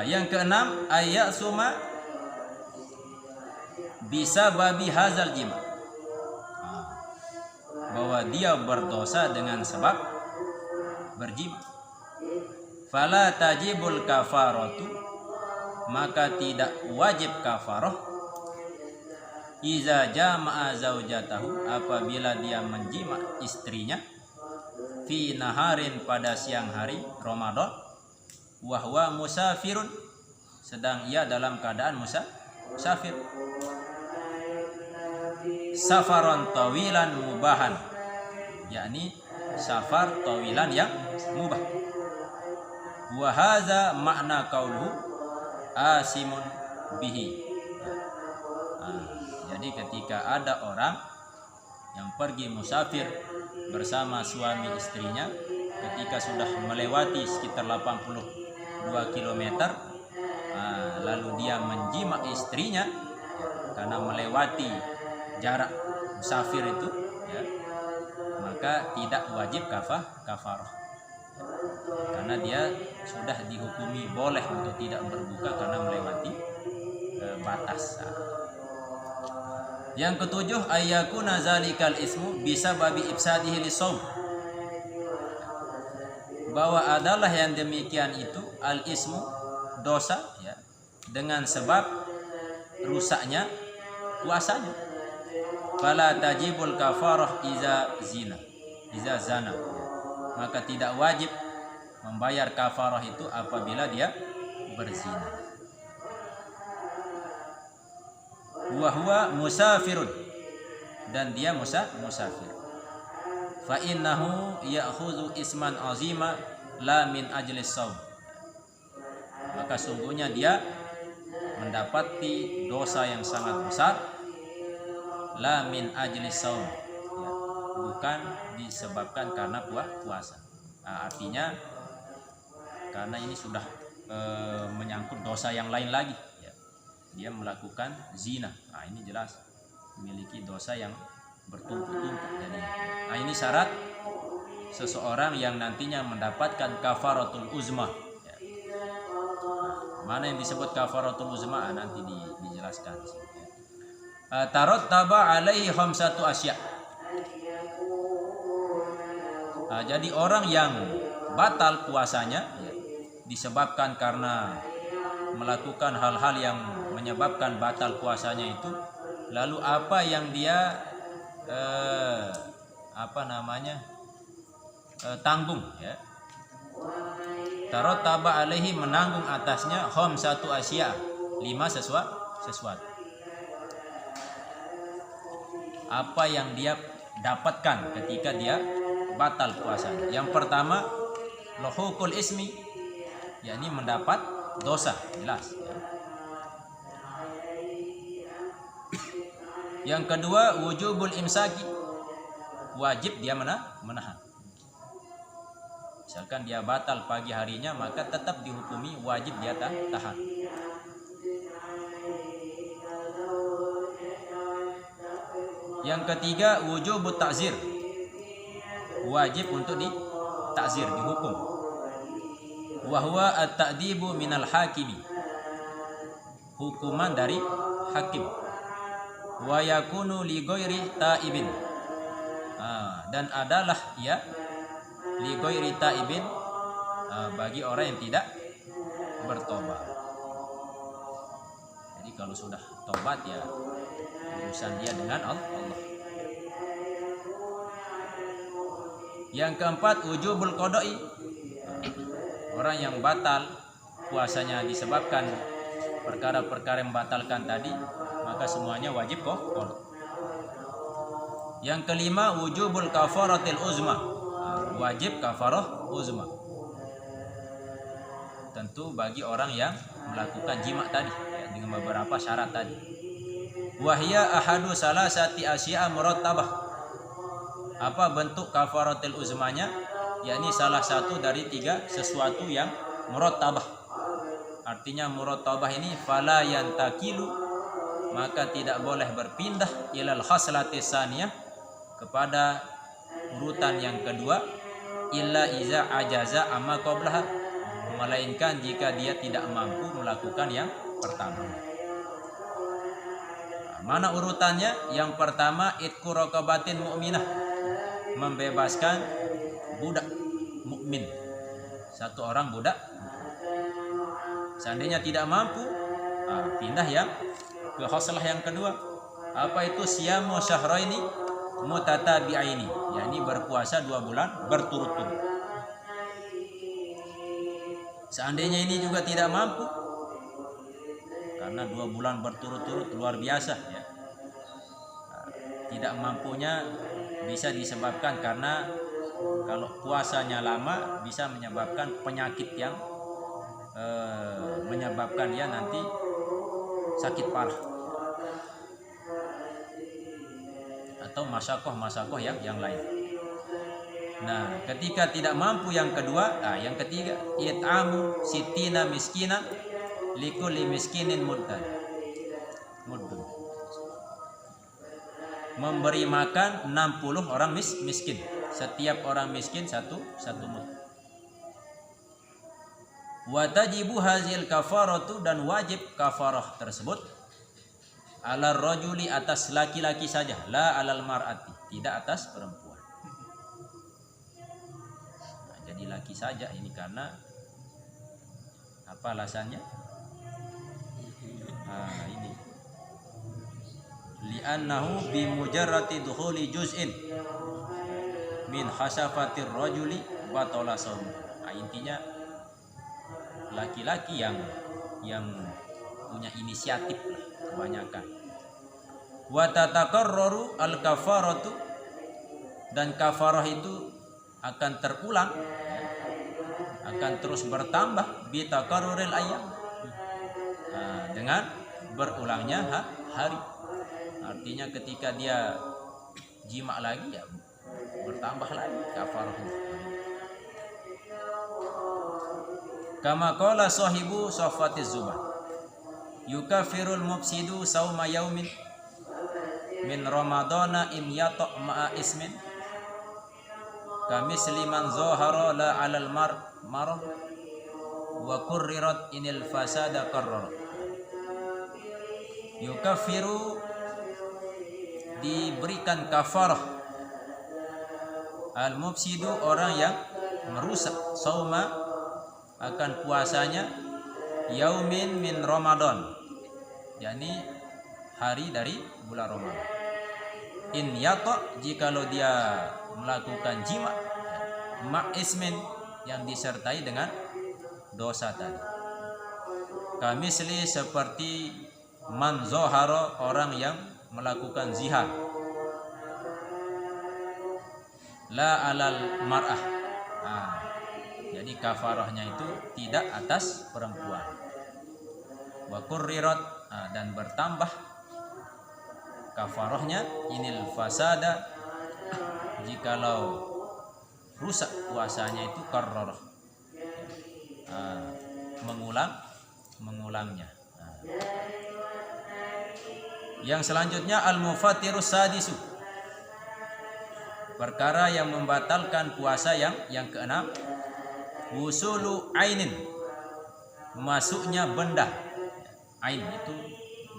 Yang keenam, ayat suma bisa babi hazal jima, bahwa dia berdosa dengan sebab berjima. Fala tajibul kafaratu, maka tidak wajib kafarah iza jama'a zaujatahu, apabila dia menjima istrinya fi naharin, pada siang hari Ramadan, wahwa musafirun, sedang ia dalam keadaan musafir, safaron tawilan mubahan, yakni safar tawilan yang mubah. Wa hadza makna qauluhu asimun bihi. Jadi ketika ada orang yang pergi musafir bersama suami istrinya, ketika sudah melewati sekitar 82 km, lalu dia menjima istrinya karena melewati jarak musafir itu ya, maka tidak wajib kafarah, karena dia sudah dihukumi boleh untuk tidak berbuka karena melewati batas. Yang ketujuh, ayyakuna zalikal ismu bisa babi ifsadihi lisaum, bahwa adalah yang demikian itu al ismu, dosa ya, dengan sebab rusaknya puasanya. Fala tajibul kafarah iza zana, maka tidak wajib membayar kafarah itu apabila dia berzina. Wa huwa musafirun, dan dia musafir. Fa innahu ya'khudhu isman azima la min ajlis shaum, maka sungguhnya dia mendapati dosa yang sangat besar, la min ajlis shaum ya, bukan disebabkan karena puasa. Artinya karena ini sudah menyangkut dosa yang lain lagi ya. Dia melakukan zina. Ini jelas memiliki dosa yang bertumpuk-tumpuk. Jadi ini syarat seseorang yang nantinya mendapatkan kafaratul uzma ya, Mana yang disebut kafaratul uzma nanti dijelaskan. Tarattaba alaihi khamsatu asya. Jadi orang yang batal puasanya ya, disebabkan karena melakukan hal-hal yang menyebabkan batal puasanya itu, lalu apa yang dia tanggung ya. Tarattaba alaihi menanggung atasnya khamsatu asya, 5 sesuatu. Apa yang dia dapatkan ketika dia batal puasanya. Yang pertama, luhukul ismi, yakni mendapat dosa, jelas. Yang kedua, wujubul imsaki, wajib dia menahan. Misalkan dia batal pagi harinya, maka tetap dihukumi wajib dia tahan. Yang ketiga, wujubut ta'zir, wajib untuk ditakzir, dihukum. Wa huwa at-ta'dibu minal hakimi, hukuman dari hakim. Wa yakunu li ghairi taibin, dan adalah ya li ghairi taibin, bagi orang yang tidak bertobat. Jadi kalau sudah tobat ya urusan dia dengan Allah. Yang keempat, wujubul qada'i, orang yang batal puasanya disebabkan perkara-perkara yang membatalkan tadi, maka semuanya wajib qada. Yang kelima, wujubul kafaratil uzma, wajib kafarah uzma, tentu bagi orang yang melakukan jima tadi ya, dengan beberapa syarat tadi. Wahya ahadu salasati asya'a murattabah, apa bentuk kafaratul uzmanya, yakni salah satu dari 3 sesuatu yang murattabah. Artinya murattabah ini fala yantakilu, maka tidak boleh berpindah ilal khaslati saniyah, kepada urutan yang kedua, illa iza ajaza amma qablaha, melainkan jika dia tidak mampu melakukan yang pertama. Mana urutannya? Yang pertama, itqu raqabatin mu'minah, membebaskan budak mukmin, satu orang budak. Seandainya tidak mampu, pindah yang ke khoslah yang kedua. Apa itu? Siyamu syahraini mutatabi'aini, yakni berpuasa 2 bulan berturut-turut. Seandainya ini juga tidak mampu, karena 2 bulan berturut-turut luar biasa ya. Tidak mampunya bisa disebabkan karena kalau puasanya lama bisa menyebabkan penyakit yang menyebabkan dia nanti sakit parah, atau masyakoh yang lain. Nah, ketika tidak mampu yang kedua, yang ketiga, it'amu sitina miskina likulli miskinin muddun, memberi makan 60 orang miskin, setiap orang miskin satu mud. Wa tajibu hazil kafaratu, dan wajib kafarah tersebut ala rajuli, atas laki-laki saja, la alal mar'ati, tidak atas perempuan. Nah, jadi laki saja ini karena apa alasannya? Ini li'annahu bi mujarrati dukhuli juz'in min khasafatir rajuli batala shaum. Intinya laki-laki yang punya inisiatif kebanyakan. Wa tatakarraru al kafaratu, dan kafarah itu akan terulang, akan terus bertambah bi takarruril ayyam, dengan berulangnya hari. Artinya ketika dia jima lagi ya bertambah lagi kafarahnya. Kama qala sahibu Safwatiz Zubah, yukafirul mufsidu sauma yaumin min ramadana in yata' ma'a ismin kamisli man zahara la 'alal marah wa kurrirat inil fasada qarrar. Yukaffiru diberikan kafarah al mufsidu orang yang merusak sauma akan puasanya yaumin min Ramadan, yakni hari dari bulan Ramadan. In yaqa jikalau dia melakukan jima ma ismin yang disertai dengan dosa tadi. Kamisli seperti man zoharo orang yang melakukan zihar. La alal mar'ah. Jadi kafarahnya itu tidak atas perempuan. Wa kurrirat dan bertambah kafarahnya inil fasada jikalau rusak puasanya itu qarrar, mengulangnya. Yang selanjutnya al-mufattirus sadisu, perkara yang membatalkan puasa yang keenam, wusulu ainin, masuknya benda. Ain itu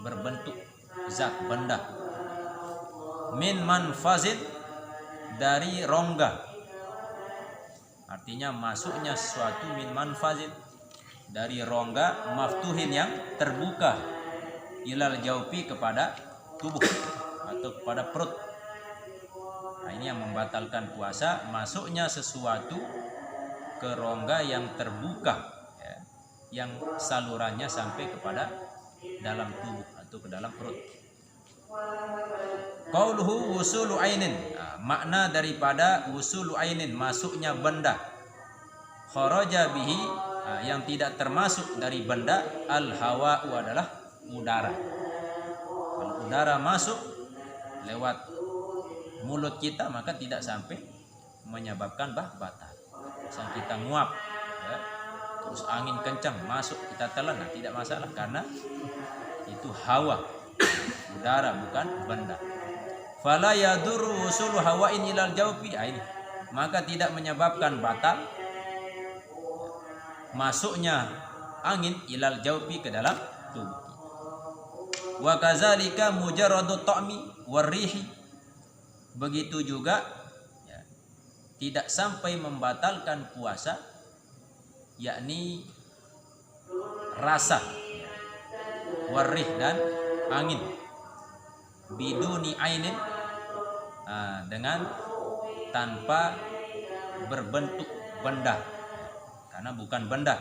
berbentuk zat benda. Min manfazin, dari rongga. Artinya masuknya sesuatu min manfazin, dari rongga, maftuhin yang terbuka, ilal jaufi kepada tubuh atau kepada perut. Nah, ini yang membatalkan puasa, masuknya sesuatu ke rongga yang terbuka, ya, yang salurannya sampai kepada dalam tubuh atau ke dalam perut. Qauluhu wusulu ainin, makna daripada wusulu ainin, masuknya benda. Kharaja bihi, yang tidak termasuk dari benda, al hawa'u adalah udara. Kalau udara masuk lewat mulut kita maka tidak sampai menyebabkan batal. Misal kita nguap, ya, terus angin kencang masuk kita telan, tidak masalah karena itu hawa, udara bukan benda. Fala yadurru wusulu hawa'in ilal jawfi, ini maka tidak menyebabkan batal masuknya angin ilal jawfi ke dalam tubuh. Wa kadzalika mujarradu ta'mi warrihi, begitu juga ya, tidak sampai membatalkan puasa, yakni rasa, warrih dan angin, biduni ainin, dengan tanpa berbentuk benda, karena bukan benda.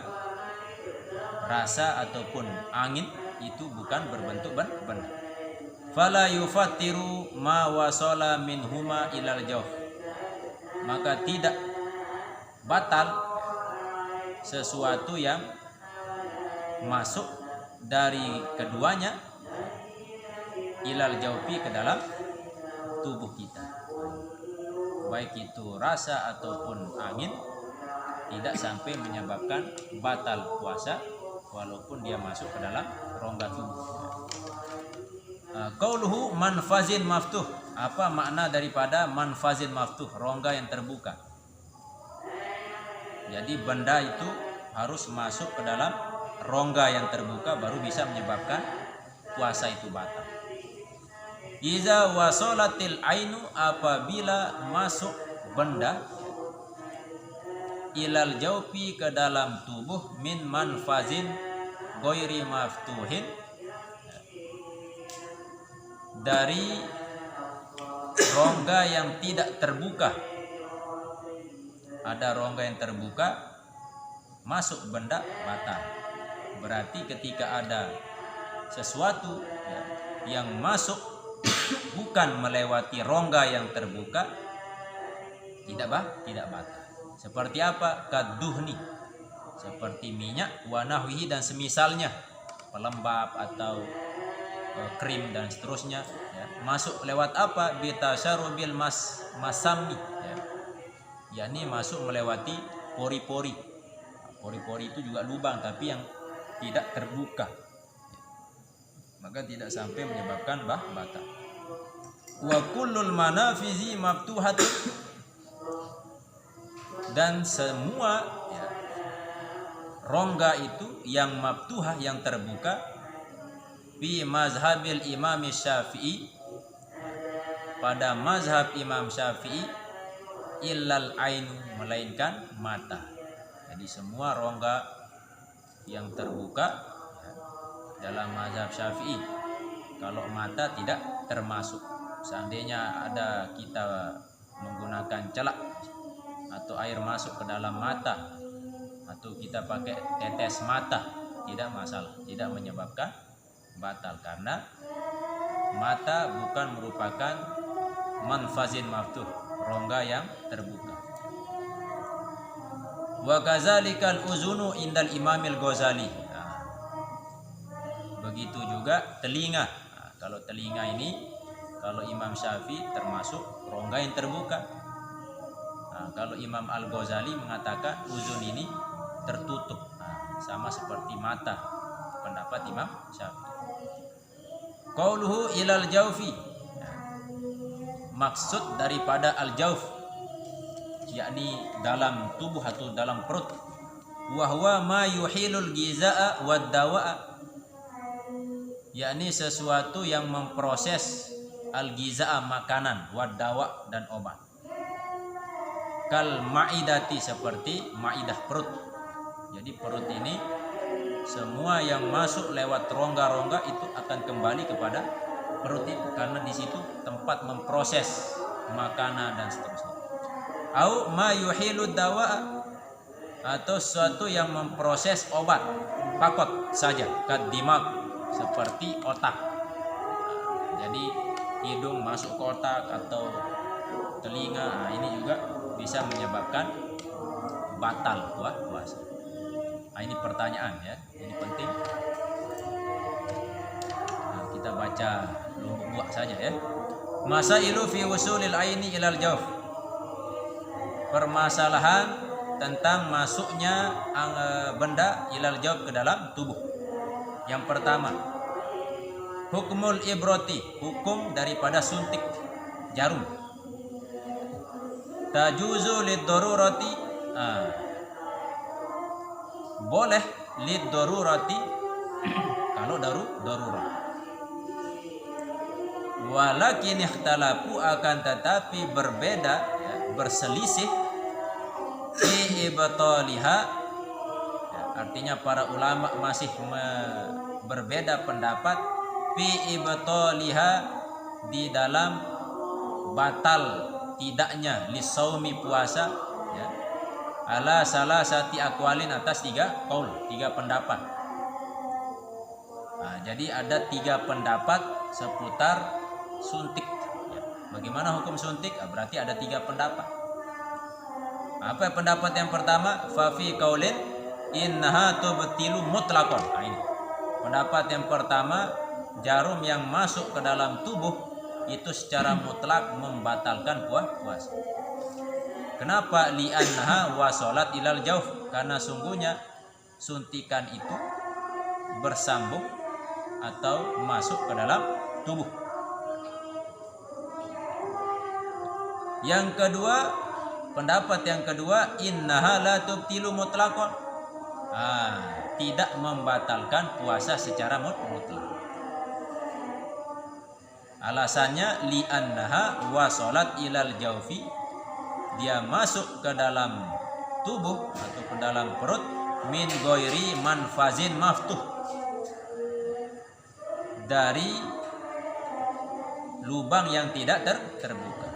Rasa ataupun angin itu bukan berbentuk benda. Fala yufattiru ma wasala minhuma ilal jawf, maka tidak batal sesuatu yang masuk dari keduanya ilal jawfi ke dalam tubuh kita, baik itu rasa ataupun angin, tidak sampai menyebabkan batal puasa walaupun dia masuk ke dalam rongga tubuh. Qauluhu manfazin maftuh, apa makna daripada manfazin maftuh, rongga yang terbuka? Jadi benda itu harus masuk ke dalam rongga yang terbuka baru bisa menyebabkan puasa itu batal. Iza wasolatil ainu, apabila masuk benda ilal jaufi ke dalam tubuh min manfazin ghairi maftuhin, dari rongga yang tidak terbuka. Ada rongga yang terbuka, masuk benda batal. Berarti ketika ada sesuatu yang masuk bukan melewati rongga yang terbuka, tidak batal. Seperti apa? Kaduhni, seperti minyak, wanahwihi dan semisalnya, pelembab atau krim dan seterusnya, ya. Masuk lewat apa? Bitasyarubil masami, ya. Yakni masuk melewati pori-pori. Pori-pori itu juga lubang tapi yang tidak terbuka, maka tidak sampai menyebabkan batal. Wa kullul manafizi maftuhatun, dan semua, ya, rongga itu yang maftuhah, yang terbuka, fi mazhabil Imam Syafi'i, pada mazhab Imam Syafi'i, illal ainu, melainkan mata. Jadi semua rongga yang terbuka dalam mazhab Syafi'i, kalau mata tidak termasuk. Seandainya ada kita menggunakan celak atau air masuk ke dalam mata, atau kita pakai tetes mata, tidak masalah, tidak menyebabkan batal, karena mata bukan merupakan manfazin maftuh, rongga yang terbuka. Wa kazalikal uzunu indal Imamil Ghazali. Begitu juga telinga. Kalau telinga ini, kalau Imam Syafi'i termasuk rongga yang terbuka. Kalau Imam Al-Ghazali mengatakan uzun ini tertutup, sama seperti mata, pendapat Imam Syafi'i. Qauluhu ilal jaufi, maksud daripada al-jauf, yakni dalam tubuh atau dalam perut. Wa huwa ma yuhilul gizaa wad dawa'a, yakni sesuatu yang memproses al-gizaa, makanan, wad dawa, dan obat. Kal ma'idati, seperti ma'idah, perut. Jadi perut ini semua yang masuk lewat rongga-rongga itu akan kembali kepada perut itu, karena di situ tempat memproses makanan dan seterusnya. Au ma yuhilud dawa, atau sesuatu yang memproses obat, pakot saja, kadimak, seperti otak. Jadi hidung masuk ke otak atau telinga, ini juga bisa menyebabkan batal puasa. Ini pertanyaan ya, ini penting. Kita baca lombok buah saja ya. Masailu fi wusulil aini ilal jauf. Permasalahan tentang masuknya benda ilal jauf ke dalam tubuh. Yang pertama, hukmul ibroti, hukum daripada suntik jarum. Tajuzu lid darurati, boleh lid darurati kalau darurat. Walakin ikhtalafu, akan tetapi berbeda, ya, berselisih fi ibtaliha, ya, artinya para ulama masih berbeda pendapat fi ibtaliha, di dalam batal tidaknya lisaumi, puasa, ya, ala salasati aqwalin, atas 3 qaul, 3 pendapat. Jadi ada 3 pendapat seputar suntik, ya. Bagaimana hukum suntik? Berarti ada 3 pendapat. Apa pendapat yang pertama? Fa fi qaulin innaha tubtilu mutlaqan. Ini pendapat yang pertama, jarum yang masuk ke dalam tubuh itu secara mutlak membatalkan puasa. Kenapa? Li'annaha wasalat ilal jauf, karena sungguhnya suntikan itu bersambung atau masuk ke dalam tubuh. Yang kedua, pendapat yang kedua, innaha la tubtilu mutlaqan, tidak membatalkan puasa secara mutlak. Alasannya li'annaha wasalat ilal jaufi, dia masuk ke dalam tubuh atau ke dalam perut, min ghairi manfazin maftuh, dari lubang yang tidak terbuka.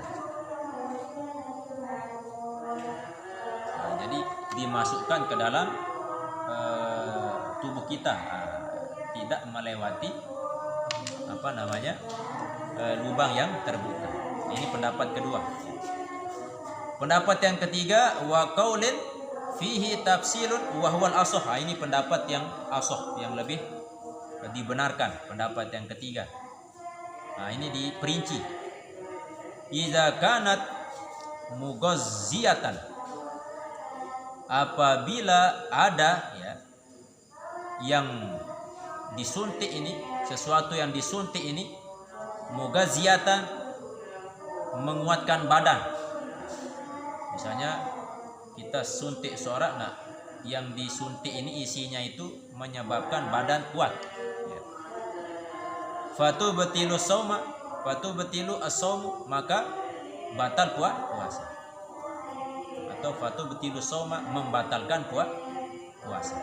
Jadi dimasukkan ke dalam tubuh kita, tidak melewati lubang yang terbuka. Ini pendapat kedua. Pendapat yang ketiga, wa qaulin fihi tafsilun wa huwal ashah. Ini pendapat yang ashah, yang lebih dibenarkan, pendapat yang ketiga. Ini diperinci. Iza kanat mughazziatan, apabila ada, ya, yang disuntik ini, sesuatu yang disuntik ini mughazziatan, menguatkan badan. Misalnya kita suntik seorang, yang disuntik ini isinya itu menyebabkan badan kuat. Ya. Fatu betilu sauma, fatu betilu as-saumu, maka batal puasa. Atau fatu betilu sauma, membatalkan puasa.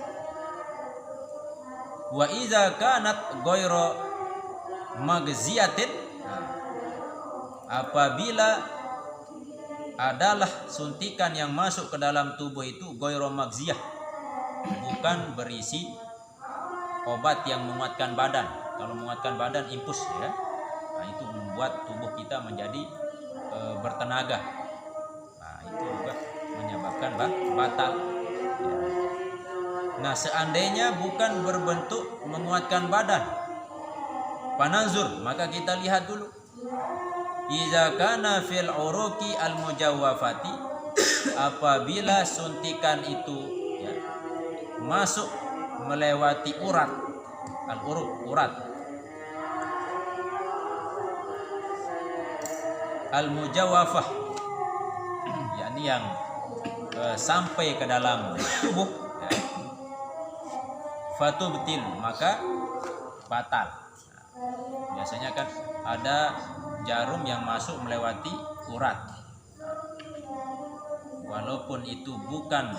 Wa iza kanat ghairu magziyatin, apabila adalah suntikan yang masuk ke dalam tubuh itu ghairu magziyah, bukan berisi obat yang menguatkan badan. Kalau menguatkan badan infus ya, nah, itu membuat tubuh kita menjadi bertenaga. Nah, itu juga menyebabkan batal. Ya. Nah, seandainya bukan berbentuk menguatkan badan, panazur, maka kita lihat dulu. Iza kana fil uruqi al mujawwafati, apabila suntikan itu ya, masuk melewati urat, al uruq, urat, al mujawwafah, yakni yang sampai ke dalam tubuh, ya, fatubtil, maka batal. Biasanya kan ada jarum yang masuk melewati urat, walaupun itu bukan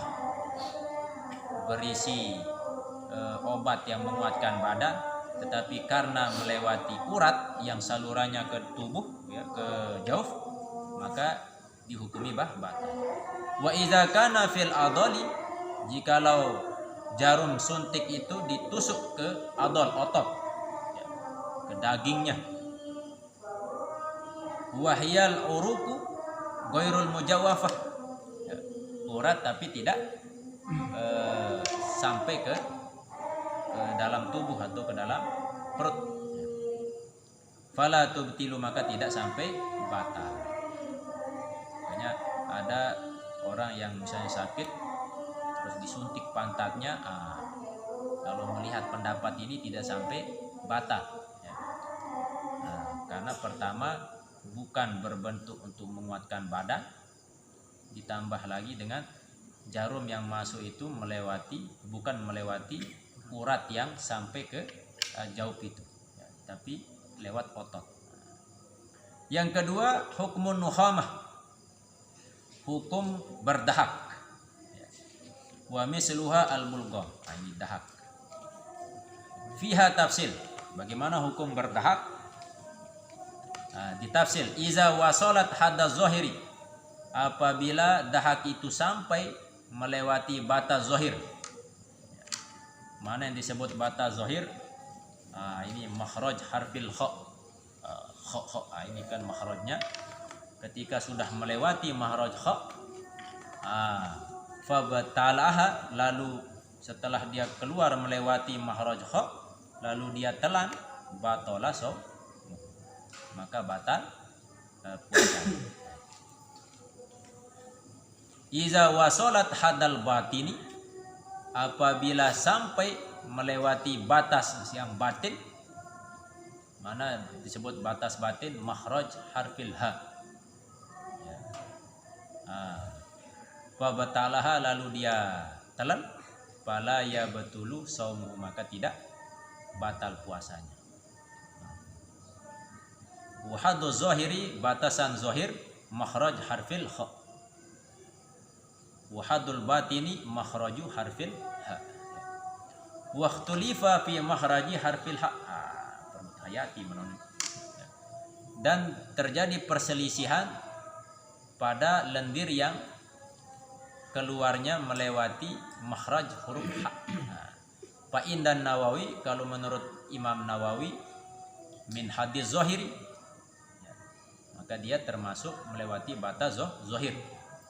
berisi obat yang menguatkan badan, tetapi karena melewati urat yang salurannya ke tubuh ya, ke jauf, maka dihukumi batal. Wa idza kana fil adali, jikalau jarum suntik itu ditusuk ke adol, otot ya, ke dagingnya, wahyal uruku ghairul mujawwafah, ya, urat tapi tidak sampai ke dalam tubuh atau ke dalam perut, fala tubtilu, maka tidak sampai batal. Makanya ada orang yang misalnya sakit terus disuntik pantatnya, kalau melihat pendapat ini tidak sampai batal ya. Karena pertama bukan berbentuk untuk menguatkan badan, ditambah lagi dengan jarum yang masuk itu bukan melewati urat yang sampai ke jauh itu ya, tapi lewat otot. Yang kedua, hukmun nuhamah, hukum berdahak ya. Wa misluha al-mulgham, ini dahak. Fiha tafsil, bagaimana hukum berdahak? Ditafsil, iza wasalat hadda zahiri, apabila dahak itu sampai melewati batas zahir. Mana yang disebut batas zahir? Ini makhraj harfil kha. Ini kan makhrajnya. Ketika sudah melewati makhraj kha, fa batalaha, lalu setelah dia keluar melewati makhraj kha, lalu dia telan, batala so, maka batal puasa. Iza wasolat hadal batini, apabila sampai melewati batas yang batin. Mana disebut batas batin? Makhraj harfil ha ya. Fa batalaha, lalu dia telan, fala ya betulu saumuhu, maka tidak batal puasanya. Wahadu zahiri, batasan zahir, makhraj harfil kha. Wahadul batini, makhraju harfil ha. Waktulifa fi makhraji harfil ha. Hayati menurut. Dan terjadi perselisihan pada lendir yang keluarnya melewati makhraj huruf ha. Fa indan Nawawi, kalau menurut Imam Nawawi, min hadis zahiri, maka dia termasuk melewati batas zahir.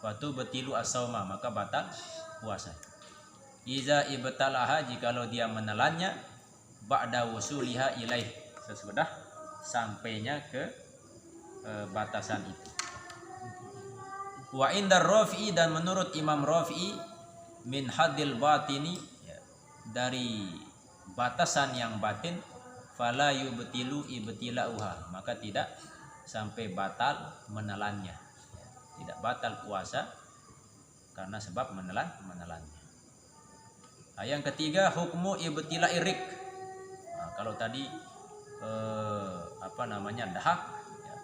Fatu betilu as-sauma, maka batal puasa. Iza ibtalaha, jikalau dia menelannya, ba'da wusuliha ilaih, sesudah sampainya ke batasan itu. Wa indar Rafi'i, dan menurut Imam Rafi'i, min hadil batini, dari batasan yang batin, fala yubtilu ibtilauha, maka tidak sampai batal menelannya, tidak batal puasa karena sebab menelannya. Yang ketiga hukmu ibtila'i rik. Kalau tadi dahak, ya.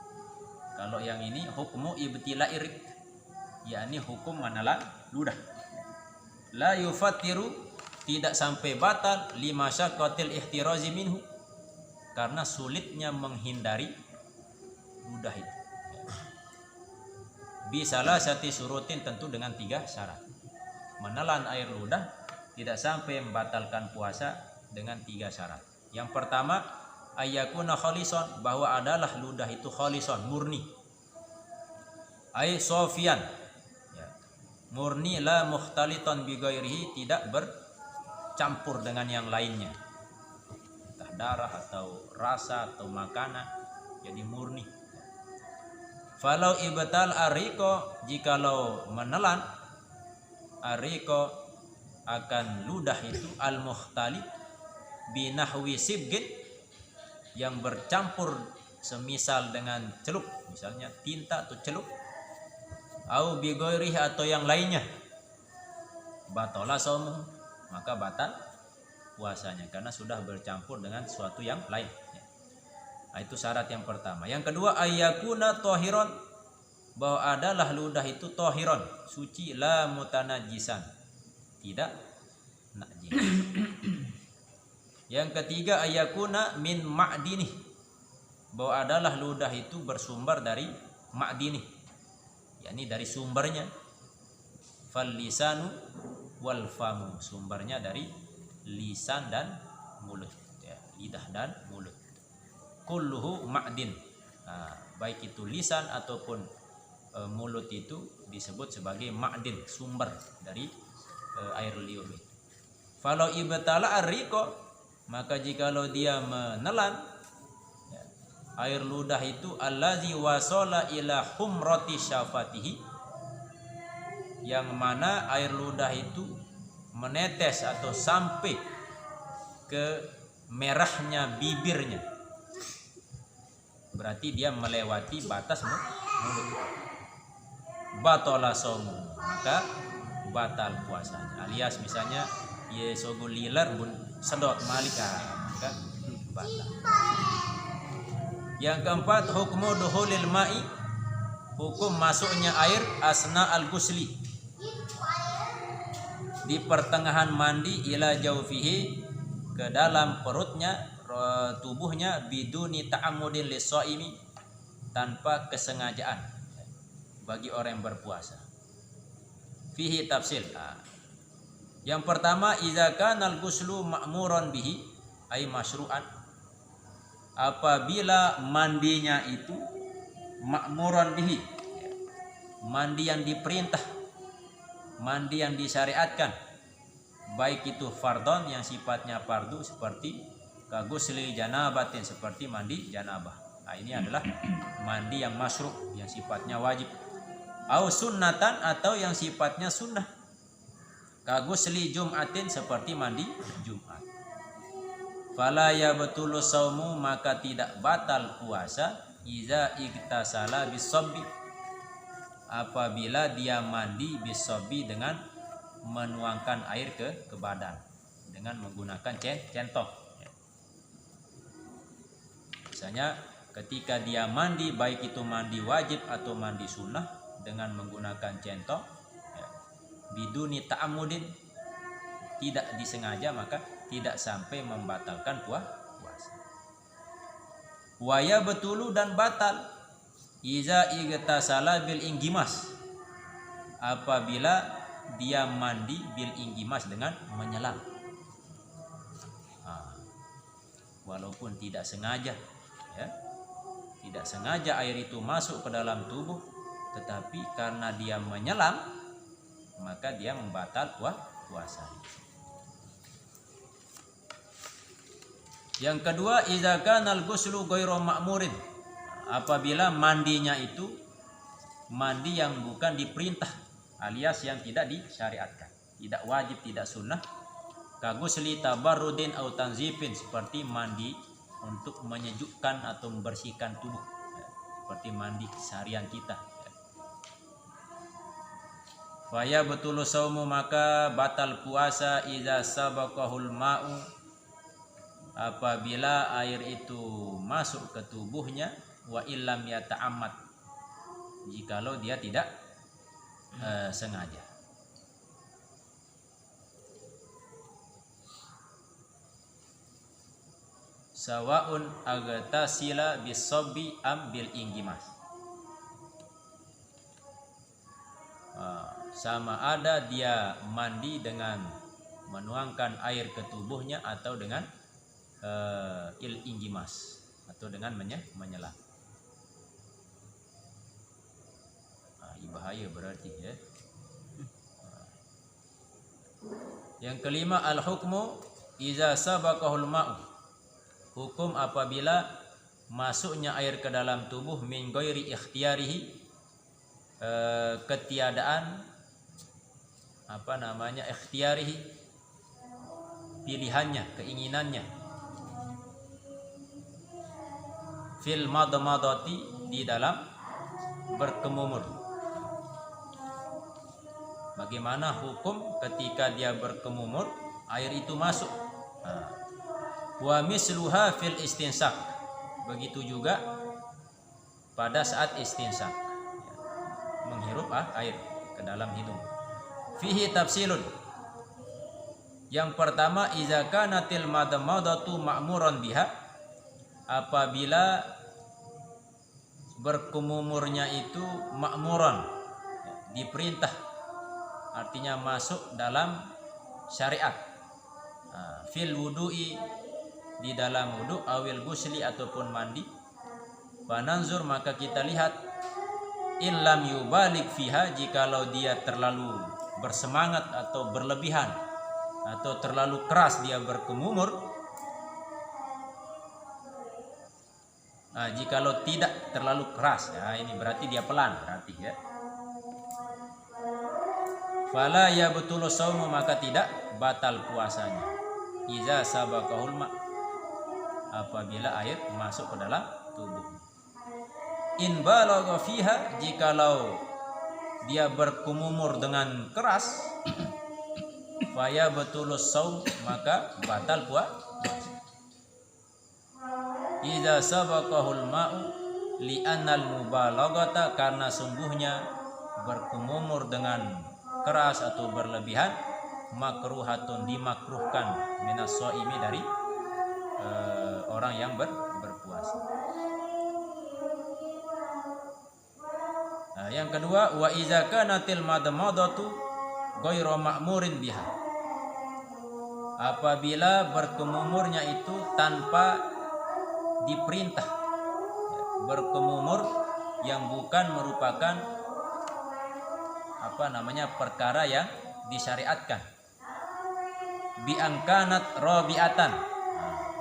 Kalau yang ini hukmu ibtila'i rik, yakni hukum menelan ludah. La yufattiru, tidak sampai batal, lima syaqqatil ihtirazi minhu, karena sulitnya menghindari ludah itu. Bisalah sati surutin, tentu dengan 3 syarat. Menelan air ludah tidak sampai membatalkan puasa dengan 3 syarat. Yang pertama, ayyakuna khalison, bahwa adalah ludah itu khalison, murni. Ay sofian, ya, murni, la mukhtaliton bi ghairihi, tidak bercampur dengan yang lainnya, entah darah atau rasa atau makanan, jadi murni. Falau ibtal ariko, jikalau menelan ariko akan ludah itu al mukhtalit binahwi sibgin, yang bercampur semisal dengan celup, misalnya tinta atau celup, au bi ghairihi, atau yang lainnya, batola shaumuh, maka batal puasanya karena sudah bercampur dengan suatu yang lain. Itu syarat yang pertama. Yang kedua, ayyakuna tohiron, bahwa adalah ludah itu tohiron, suci, la mutanajisan, tidak najis. Yang ketiga, ayyakuna min ma'dini, bahwa adalah ludah itu bersumber dari ma'dini, yakni dari sumbernya. Fal lisanu wal famu, sumbernya dari lisan dan mulut, ya, lidah dan mulut. Kulluhu ma'din, baik itu lisan ataupun mulut itu disebut sebagai ma'din, sumber dari air liur. Falau ibtala arriqo, maka jikalau dia menelan, ya, air ludah itu allazi wasala ila humrati syafatihi, yang mana air ludah itu menetes atau sampai ke merahnya bibirnya, berarti dia melewati batas mulut. Batola somu, maka batal puasanya. Alias misalnya ye sogo liler bun sedot malika, maka batal. Yang keempat, hukmu duhulil ma'i, hukum masuknya air asna al-ghusli, di pertengahan mandi, ila jaufihi, ke dalam perutnya, tubuhnya, biduni ta'amudin lis-shaimi, tanpa kesengajaan bagi orang yang berpuasa. Fihi tafsil. Yang pertama, idza kana al-ghuslu ma'muran bihi, ay masyru'an, apabila mandinya itu ma'muran bihi, mandi yang diperintah, mandi yang disyariatkan, baik itu fardhon, yang sifatnya fardu, seperti kagusli janabatin, seperti mandi janabah. Ini adalah mandi yang masyru', yang sifatnya wajib. Au sunnatan, atau yang sifatnya sunnah, kagusli jum'atin, seperti mandi Jumat. Fala yabtulu saumu, maka tidak batal puasa, iza iktasala bisobbi, apabila dia mandi bisobbi, dengan menuangkan air ke badan dengan menggunakan centong. Misalnya ketika dia mandi, baik itu mandi wajib atau mandi sunnah, dengan menggunakan centong, ya, biduni ta'amudin, tidak disengaja, maka tidak sampai membatalkan puasa. Waya betulu, dan batal, iza igtasala bil inggimas, apabila dia mandi bil inggimas, dengan menyelam, walaupun tidak sengaja, ya, tidak sengaja air itu masuk ke dalam tubuh, tetapi karena dia menyelam, maka dia membatal puasa. Yang kedua, idza kana al-ghuslu ghairu ma'murin, apabila mandinya itu mandi yang bukan diperintah, alias yang tidak disyariatkan, tidak wajib, tidak sunnah. Kagusli tabarrudin au tanzifin, seperti mandi untuk menyejukkan atau membersihkan tubuh, seperti mandi seharian kita. Faya betulu saumu maka batal puasa iza sabaqahul ma'u apabila air itu masuk ke tubuhnya wa illam yata'ammad jikalau dia tidak sengaja. Sawaun agtasila bisobbi am bil inggimas. Sama ada dia mandi dengan menuangkan air ke tubuhnya atau dengan il inggimas atau dengan menyelam. Bahaya berarti ya. Yang kelima al hukmu iza sabaqahul ma'u. Hukum apabila masuknya air ke dalam tubuh min ghairi ikhtiyarihi, ketiadaan ikhtiyarihi, pilihannya, keinginannya. Fil madmadati, di dalam berkemumur. Bagaimana hukum ketika dia berkemumur air itu masuk? Wa misluha fil istinsak. Begitu juga pada saat istinsak, menghirup air ke dalam hidung. Fihi tafsilun. Yang pertama, iza kanatil madmadatu ma'muran biha, apabila berkumumurnya itu ma'muran, diperintah, artinya masuk dalam syariat. Fil wudu'i, di dalam wudu, awil gusli ataupun mandi. Fananzur, maka kita lihat, illam yubalik fiha, jikalau dia terlalu bersemangat atau berlebihan atau terlalu keras dia berkumumur. Jikalau tidak terlalu keras, ya ini berarti dia pelan berarti ya. Fala ya betulu saumu, maka tidak batal puasanya. Iza sabaqahul ma, apabila air masuk ke dalam tubuh. In balagha fiha, jikalau dia berkumumur dengan keras, faya betulus saum, maka batal puasa. Idza sabaqahul ma'u li'annal mubalaghata, karena sungguhnya berkumumur dengan keras atau berlebihan, makruhatun, dimakruhkan, minas shaimi, dari orang yang berpuasa. Yang kedua, wa iza kanatil madmadatu ghairu ma'murin biha, apabila berkumumurnya itu tanpa diperintah, berkumumur yang bukan merupakan perkara yang disyariatkan. Bi angkanat rabi'atan,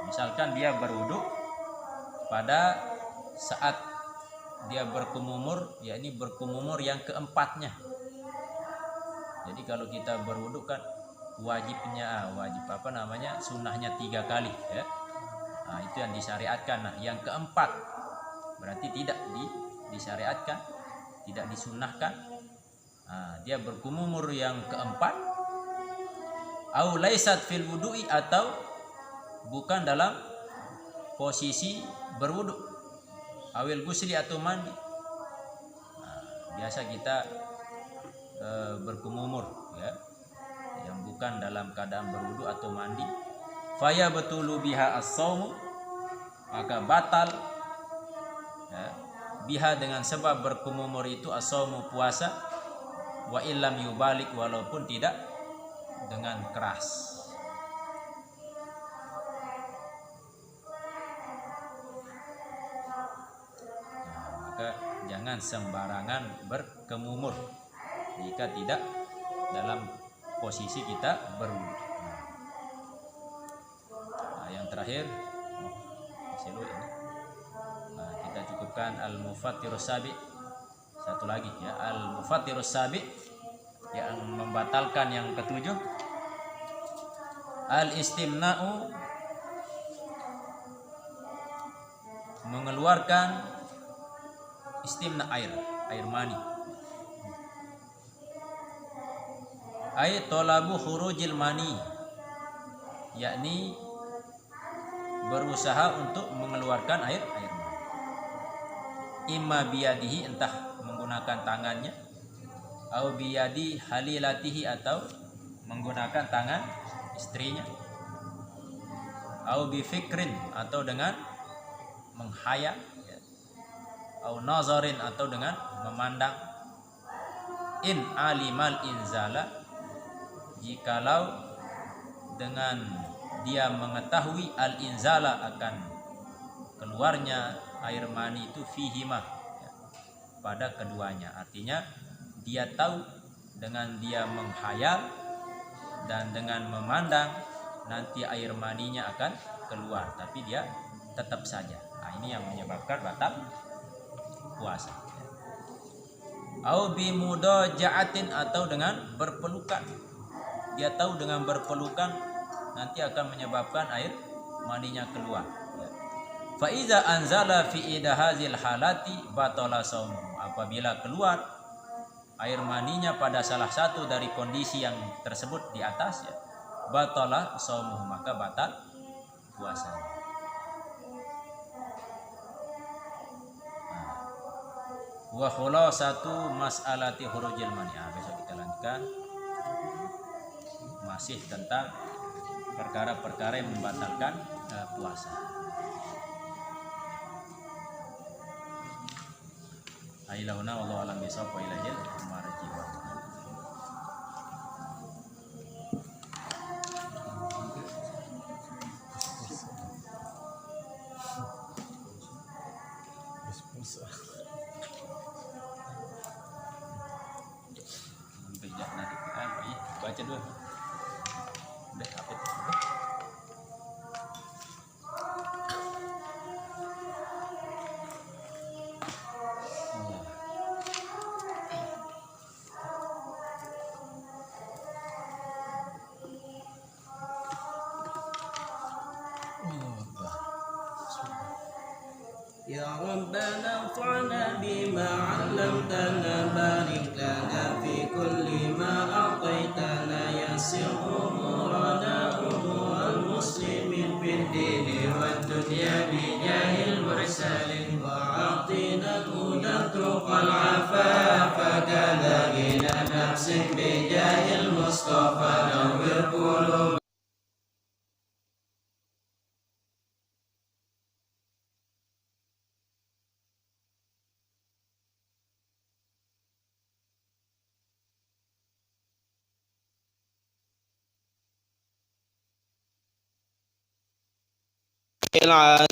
misalkan dia berwudu pada saat dia berkumumur, yakni berkumumur yang keempatnya. Jadi kalau kita berwudu kan sunnahnya 3 kali ya. Itu yang disyariatkan. Yang keempat berarti tidak disyariatkan, tidak disunnahkan. Dia berkumumur yang keempat. Au laisat fil wudu'i, atau bukan dalam posisi berwudu. Awil gusli, atau mandi. Biasa kita berkumumur ya, yang bukan dalam keadaan berwudu atau mandi. Faya betulu biha as-saumu, maka batal ya, biha dengan sebab berkumumur itu as-saumu, puasa. Wa illam yubalik, walaupun tidak dengan keras. Maka jangan sembarangan berkumumur jika tidak dalam posisi kita berwudu. Yang terakhir, kita cukupkan al-mufattirus sabi. Satu lagi ya, al-mufattirus sabi, yang membatalkan yang ketujuh, al-istimna'u, mengeluarkan istimna, air mani. Ai talabu khurujil mani, yakni berusaha untuk mengeluarkan air mani. Imma biyadihi, entah menggunakan tangannya, au biyadi halilatihi, atau menggunakan tangan istrinya, au bifikrin, atau dengan menghayal, au nazarin, atau dengan memandang. In alimal inzala, jikalau dengan dia mengetahui al inzala, akan keluarnya air mani itu fihimah, pada keduanya. Artinya dia tahu dengan dia menghayal dan dengan memandang nanti air maninya akan keluar, tapi dia tetap saja. Nah, ini yang menyebabkan batal puasa. Au bi mudaja'atin, atau dengan berpelukan. Dia tahu dengan berpelukan nanti akan menyebabkan air maninya keluar. Fa iza anzala fi idahazil halati batala shaumuhu. Apabila keluar air maninya pada salah satu dari kondisi yang tersebut di atas, ya, batala shaumuhu, maka batal puasanya. Wa khulasatu mas'alati khurujil mani. Besok kita lanjutkan masih tentang perkara-perkara yang membatalkan puasa. Ailauna wallahu alam bisawab wa ilaihi marji. Baca dulu. Udah hafid.
Ya Rabbana anfa'na bima 'allamtana, barik lana fi kulli ma a'taitana, yassir umurana umural muslimin fid dini wad dunya bi jahil mursalin, wa a'tina hudan tuqal afafa kadza ghina nafsin bi jahil mustafa nawwir qulub. العالمين.